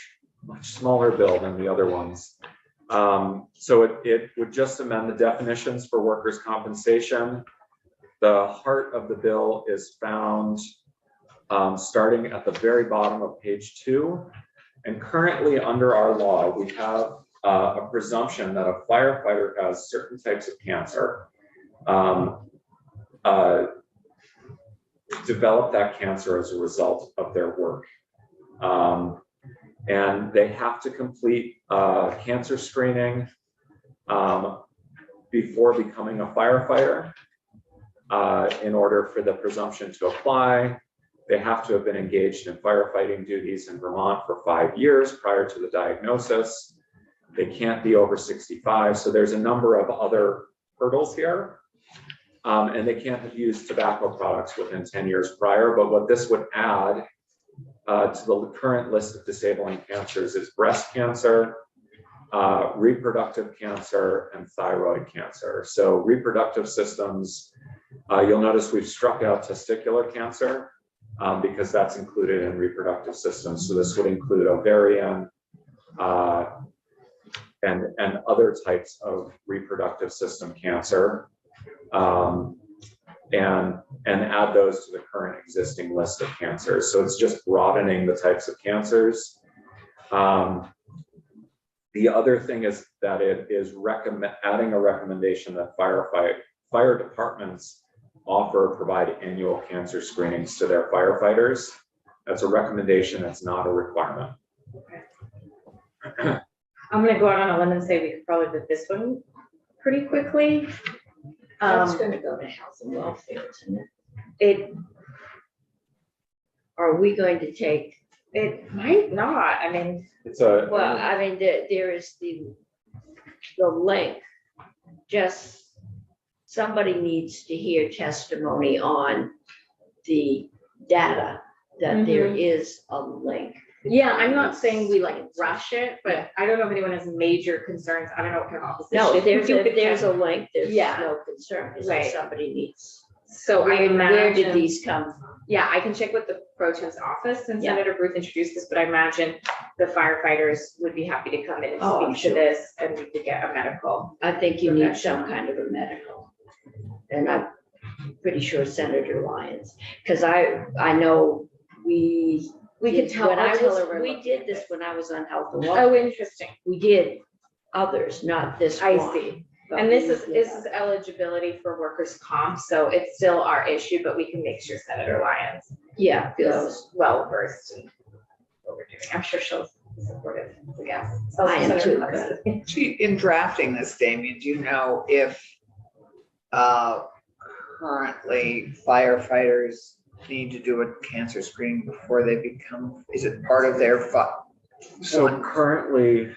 smaller bill than the other ones. So it would just amend the definitions for workers' compensation. The heart of the bill is found starting at the very bottom of page 2. And currently under our law, we have a presumption that a firefighter has certain types of cancer. Develop that cancer as a result of their work. And they have to complete cancer screening before becoming a firefighter. In order for the presumption to apply, they have to have been engaged in firefighting duties in Vermont for 5 years prior to the diagnosis. They can't be over 65. So there's a number of other hurdles here. And they can't have used tobacco products within 10 years prior. But what this would add to the current list of disabling cancers is breast cancer, reproductive cancer, and thyroid cancer. So reproductive systems, you'll notice we've struck out testicular cancer because that's included in reproductive systems. So this would include ovarian and other types of reproductive system cancer. And add those to the current existing list of cancers. So it's just broadening the types of cancers. The other thing is that it is adding a recommendation that fire departments provide annual cancer screenings to their firefighters. That's a recommendation, that's not a requirement. I'm gonna go out on a limb and say we could probably do this one pretty quickly. That's gonna go to health and welfare, isn't it? It Are we going to take, might not, I mean, It's a, well, I mean, there is the link. Just, somebody needs to hear testimony on the data, that there is a link. yeah, I'm not saying we like rush it, but I don't know if anyone has major concerns. I don't know what kind of opposition. No, if there's you a, could there's have. a link, there's Yeah. no concern, is Right. that somebody needs. So I Where did imagine, these come from? yeah, I can check with the Pro Tem's office and Yeah. Senator Bruce introduced this, but I imagine the firefighters would be happy to come in and Oh, I'm speak to sure. this and we could get a medical. I think you need Okay. some kind of a medical. And I'm pretty sure Senator Lyons, because I know we. We could did- tell, when I I'll tell was- her we're We looking did at this it. when I was on health and welfare. Oh, interesting. We did others, not this I one. see. but And this we is, did this others. is eligibility for workers' comp, so it's still our issue, but we can make sure Senator Lyons Yeah, is those, well versed in what we're doing. I'm sure she'll be supportive, I guess. I am Senator too, Carson. In drafting this, Damien, do you know if currently firefighters need to do a cancer screening before they become, is it part of their so currently,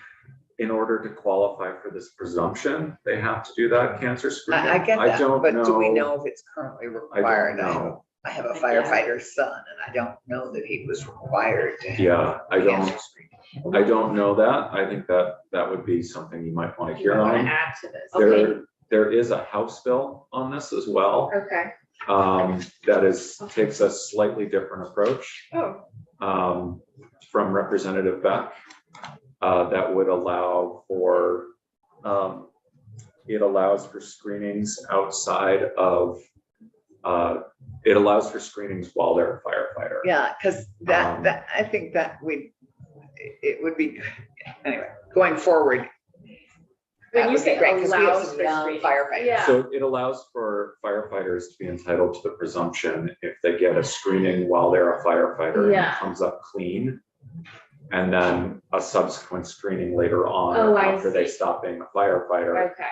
in order to qualify for this presumption, they have to do that cancer screening. I get that, don't but do we know- know if it's currently I don't required? know. I have a firefighter's son and I don't know that he was required to have. Yeah, I cancer don't, screening. I don't know that. I think that would be something you might want to You hear want to on. add to this? There is a House bill on this as well. Okay. That takes a slightly different approach Oh, from Representative Beck. That would allow for, it allows for screenings outside of, it allows for screenings while they're a firefighter. Yeah, because that, I think that it would be, anyway, going forward. when that you would be say great, 'cause we have allows some for young screening. firefighters. Yeah. So it allows for firefighters to be entitled to the presumption if they get a screening while they're a firefighter and it Yeah. comes up clean. And then a subsequent screening later on Oh, I after they see. stop being a firefiter. Okay.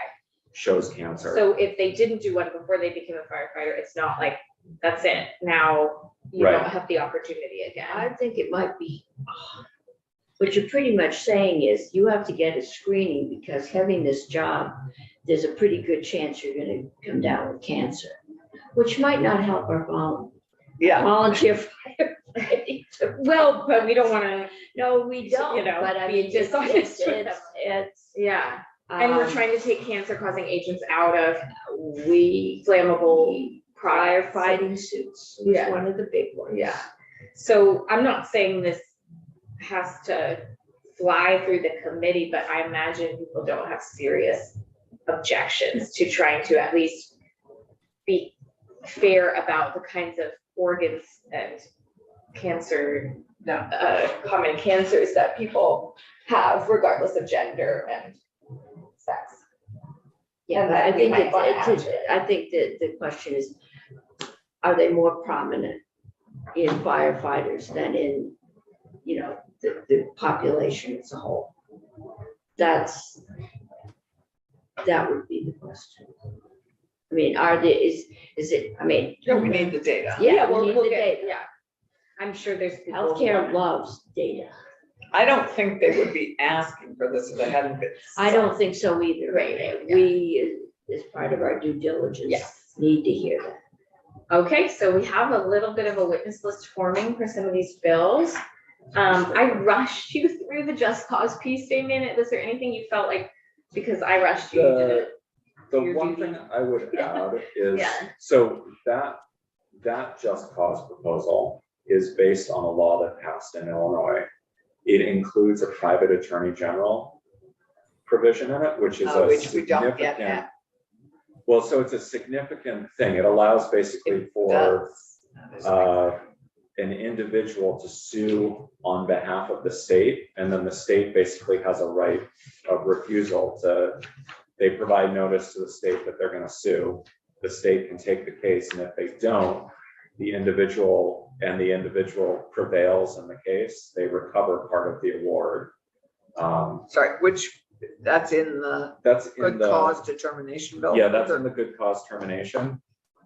shows cancer. So if they didn't do one before they became a firefighter, it's not like, that's it, now you Right. don't have the opportunity again. I think it might be, what you're pretty much saying is you have to get a screening because having this job, there's a pretty good chance you're gonna come down with cancer, which might not help our Yeah, volunteer firefighting. Well, but we don't wanna, No, we don't, You know, but I be mean, dishonest with it's, yeah, and we're um, trying to take cancer causing agents out of we, flammable products. firefighting suits was Yeah. one of the big ones. Yeah, so I'm not saying this has to fly through the committee, but I imagine people don't have serious objections to trying to at least be fair about the kinds of organs and cancer, No. common cancers that people have regardless of gender and sex. Yeah, And but I that we think might wanna it's, I think that the question is, are they more prominent in firefighters than in, you know, the population as a whole? That would be the question. I mean, is it, I mean. no, we need the data. Yeah, we we'll need the get- data. Yeah, I'm sure there's people. who Healthcare wanna- loves data. I don't think they would be asking for this if they hadn't been. I don't think so either. Right, yeah. We, as part of our due diligence, Yes. need to hear that. Okay, so we have a little bit of a witness list forming for some of these bills. I rushed you through the just cause piece, Damien. Was there anything you felt like, because I rushed you, you didn't? The your one duty. thing I would add is, Yeah. so that just cause proposal is based on a law that passed in Illinois. It includes a private attorney general provision in it, which is a Which we don't get significant. at. Well, so it's a significant thing. It allows basically for an individual to sue on behalf of the state, and then the state basically has a right of refusal to, they provide notice to the state that they're gonna sue. The state can take the case, and if they don't, the individual prevails in the case, they recover part of the award. Sorry, that's in the That's in good the. cause determination bill? Yeah, that's in the good cause termination.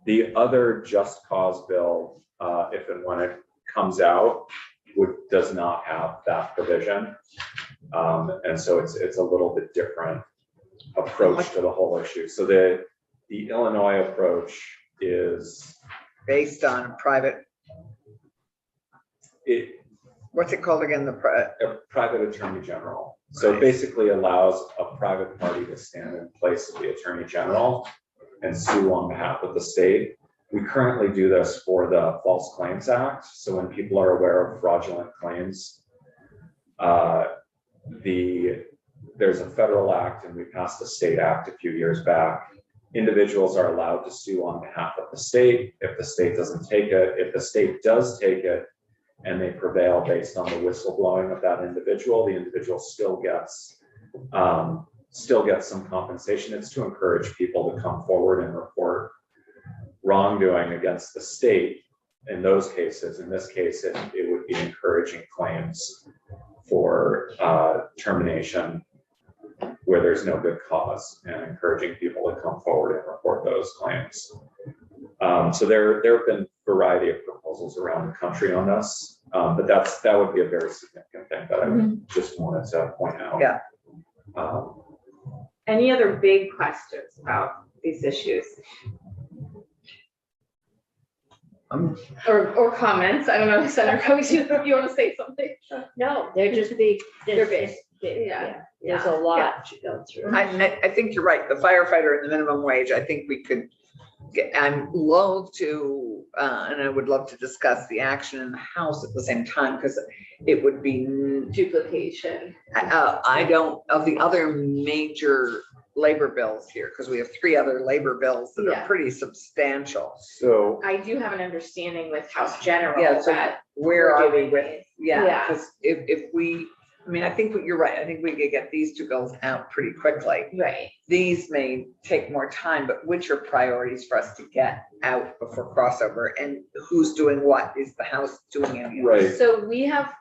The other just cause bill, if and when it comes out, does not have that provision. And so it's a little bit different approach to the whole issue. So the Illinois approach is, Based on private, what's it called again? a private attorney general. So it Right. basically allows a private party to stand in place of the attorney general and sue on behalf of the state. We currently do this for the False Claims Act. So when people are aware of fraudulent claims, there's a federal act, and we passed a state act a few years back. Individuals are allowed to sue on behalf of the state if the state doesn't take it. If the state does take it and they prevail based on the whistleblowing of that individual, the individual still gets some compensation. It's to encourage people to come forward and report wrongdoing against the state in those cases. In this case, it would be encouraging claims for termination where there's no good cause, and encouraging people to come forward and report those claims. So there have been a variety of proposals around the country on this, but that would be a very significant thing that I just wanted to point out. Yeah. Any other big questions about these issues? Or comments? I don't know, Senator Covey, if you want to say something? No, they're just big. They're big. just big, Yeah. There's a lot to go through. I think you're right. The firefighter and the minimum wage, I think we could get, I'm loath to, and I would love to discuss the action in the House at the same time, because it would be, Duplication. I don't, of the other major labor bills here, because we have 3 other labor bills that Yeah. are pretty substantial. So I do have an understanding with House General Yeah, so that where we're are we doing with, it. yeah, Yeah. because if we, I mean, I think you're right. I think we could get these 2 bills out pretty quickly. Right. These may take more time, but which are priorities for us to get out before crossover, and who's doing what? Is the House doing any of it? right, So we have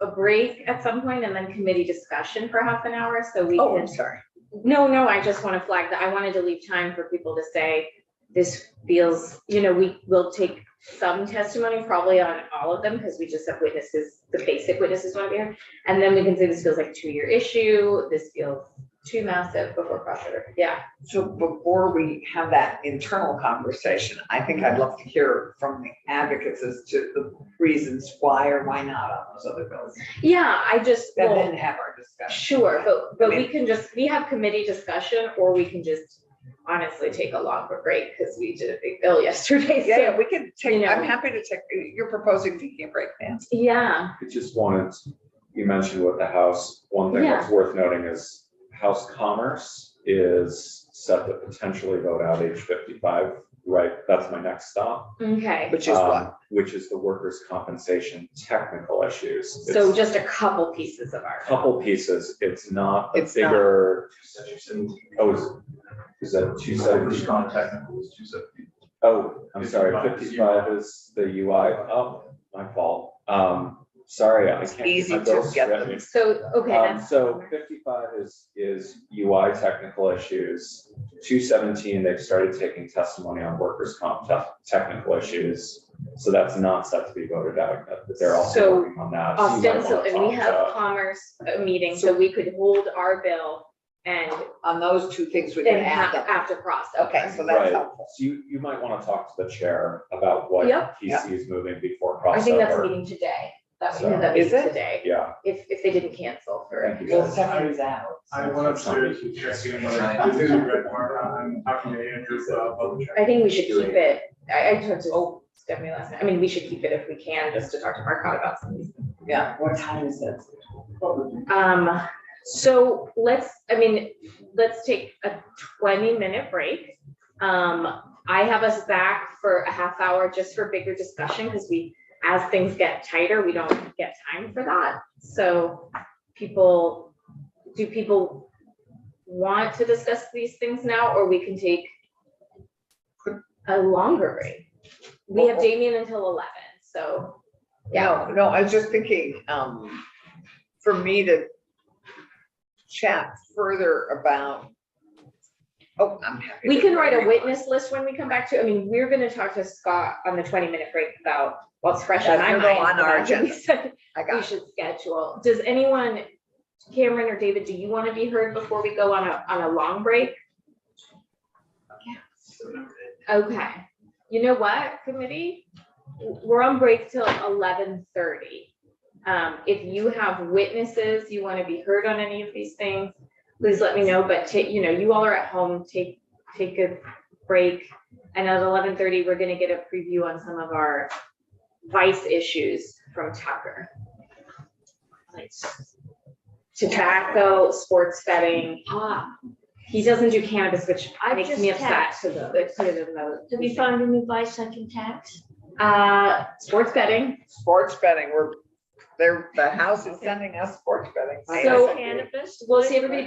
a break at some point and then committee discussion for half an hour, so we Oh, can I'm sorry. No, I just want to flag that. I wanted to leave time for people to say, this feels, we will take some testimony, probably on all of them, because we just have witnesses, the basic witnesses want to be here. And then we can say this feels like a 2-year issue, this feels too massive before crossover. Yeah. So before we have that internal conversation, I think I'd love to hear from the advocates as to the reasons why or why not on those other bills. Yeah, I just, And well, then have our discussion. sure, but we can just, we have committee discussion, or we can just honestly take a longer break, because we did a big bill yesterday. Yeah, So, we can take, you know. I'm happy to take, you're proposing taking a break, Dan? yeah, I just wanted, you mentioned with the House, one thing that's worth noting is House Commerce is set to potentially vote out age 55, right? That's my next stop. okay. Which is what? Which is the workers' compensation technical issues. So It's just a couple pieces of our. a couple pieces. It's not a It's not. bigger, Section is that workers' 270? comp technical is 270. Oh, I'm sorry, 55 is the UI. Oh, my fault. Sorry, I can't. easy my to bill's get them. ready. So, okay, that's. So 55 is UI technical issues. 217, they've started taking testimony on workers' comp technical issues. So that's not set to be voted out, but they're also So, working on that. So you might wanna Ostensibly, and we talk have to- commerce meeting, so we could hold our bill and On those two things, we can then add them. after cross. Okay, so that's Right. helpful. So you might want to talk to the chair about what Yep. he sees moving before I think that's crossover. meeting today. That So- that Is meeting it? today, Yeah, if they didn't cancel for. thank you Well, guys. Stephanie's out. I went upstairs to check in with Susan Redmore, I'm talking to Andrew, public. I think we should keep it. I talked to Stephanie last night. I mean, we should keep it if we can, just to talk to Marcotte about some of these. Yeah, what time is it? So let's take a 20-minute break. I have us back for a half hour just for bigger discussion, because as things get tighter, we don't get time for that. So do people want to discuss these things now, or we can take a longer break? We have Damien until 11, so. No, I was just thinking, for me to chat further about. Oh, I'm happy. We to can write a bring witness list when we come back to, we're gonna talk to Scott on the 20-minute break about what's fresh in That's my gonna go mind. on our about what we agenda. said I We got it. should schedule. Does anyone, Cameron or David, do you want to be heard before we go on a long break? Okay. You know what, committee? We're on break till 11:30. If you have witnesses, you want to be heard on any of these things, please let me know, but you all are at home, take a break. And at 11:30, we're gonna get a preview on some of our vice issues from Tucker. Like tobacco, sports betting. He doesn't do cannabis, which I've makes just me upset. taxed to those. Put it in those. Have you found any advice I can tax? Sports betting. Sports betting, the house is sending us sports betting. So- Cannabis? We'll see everybody back.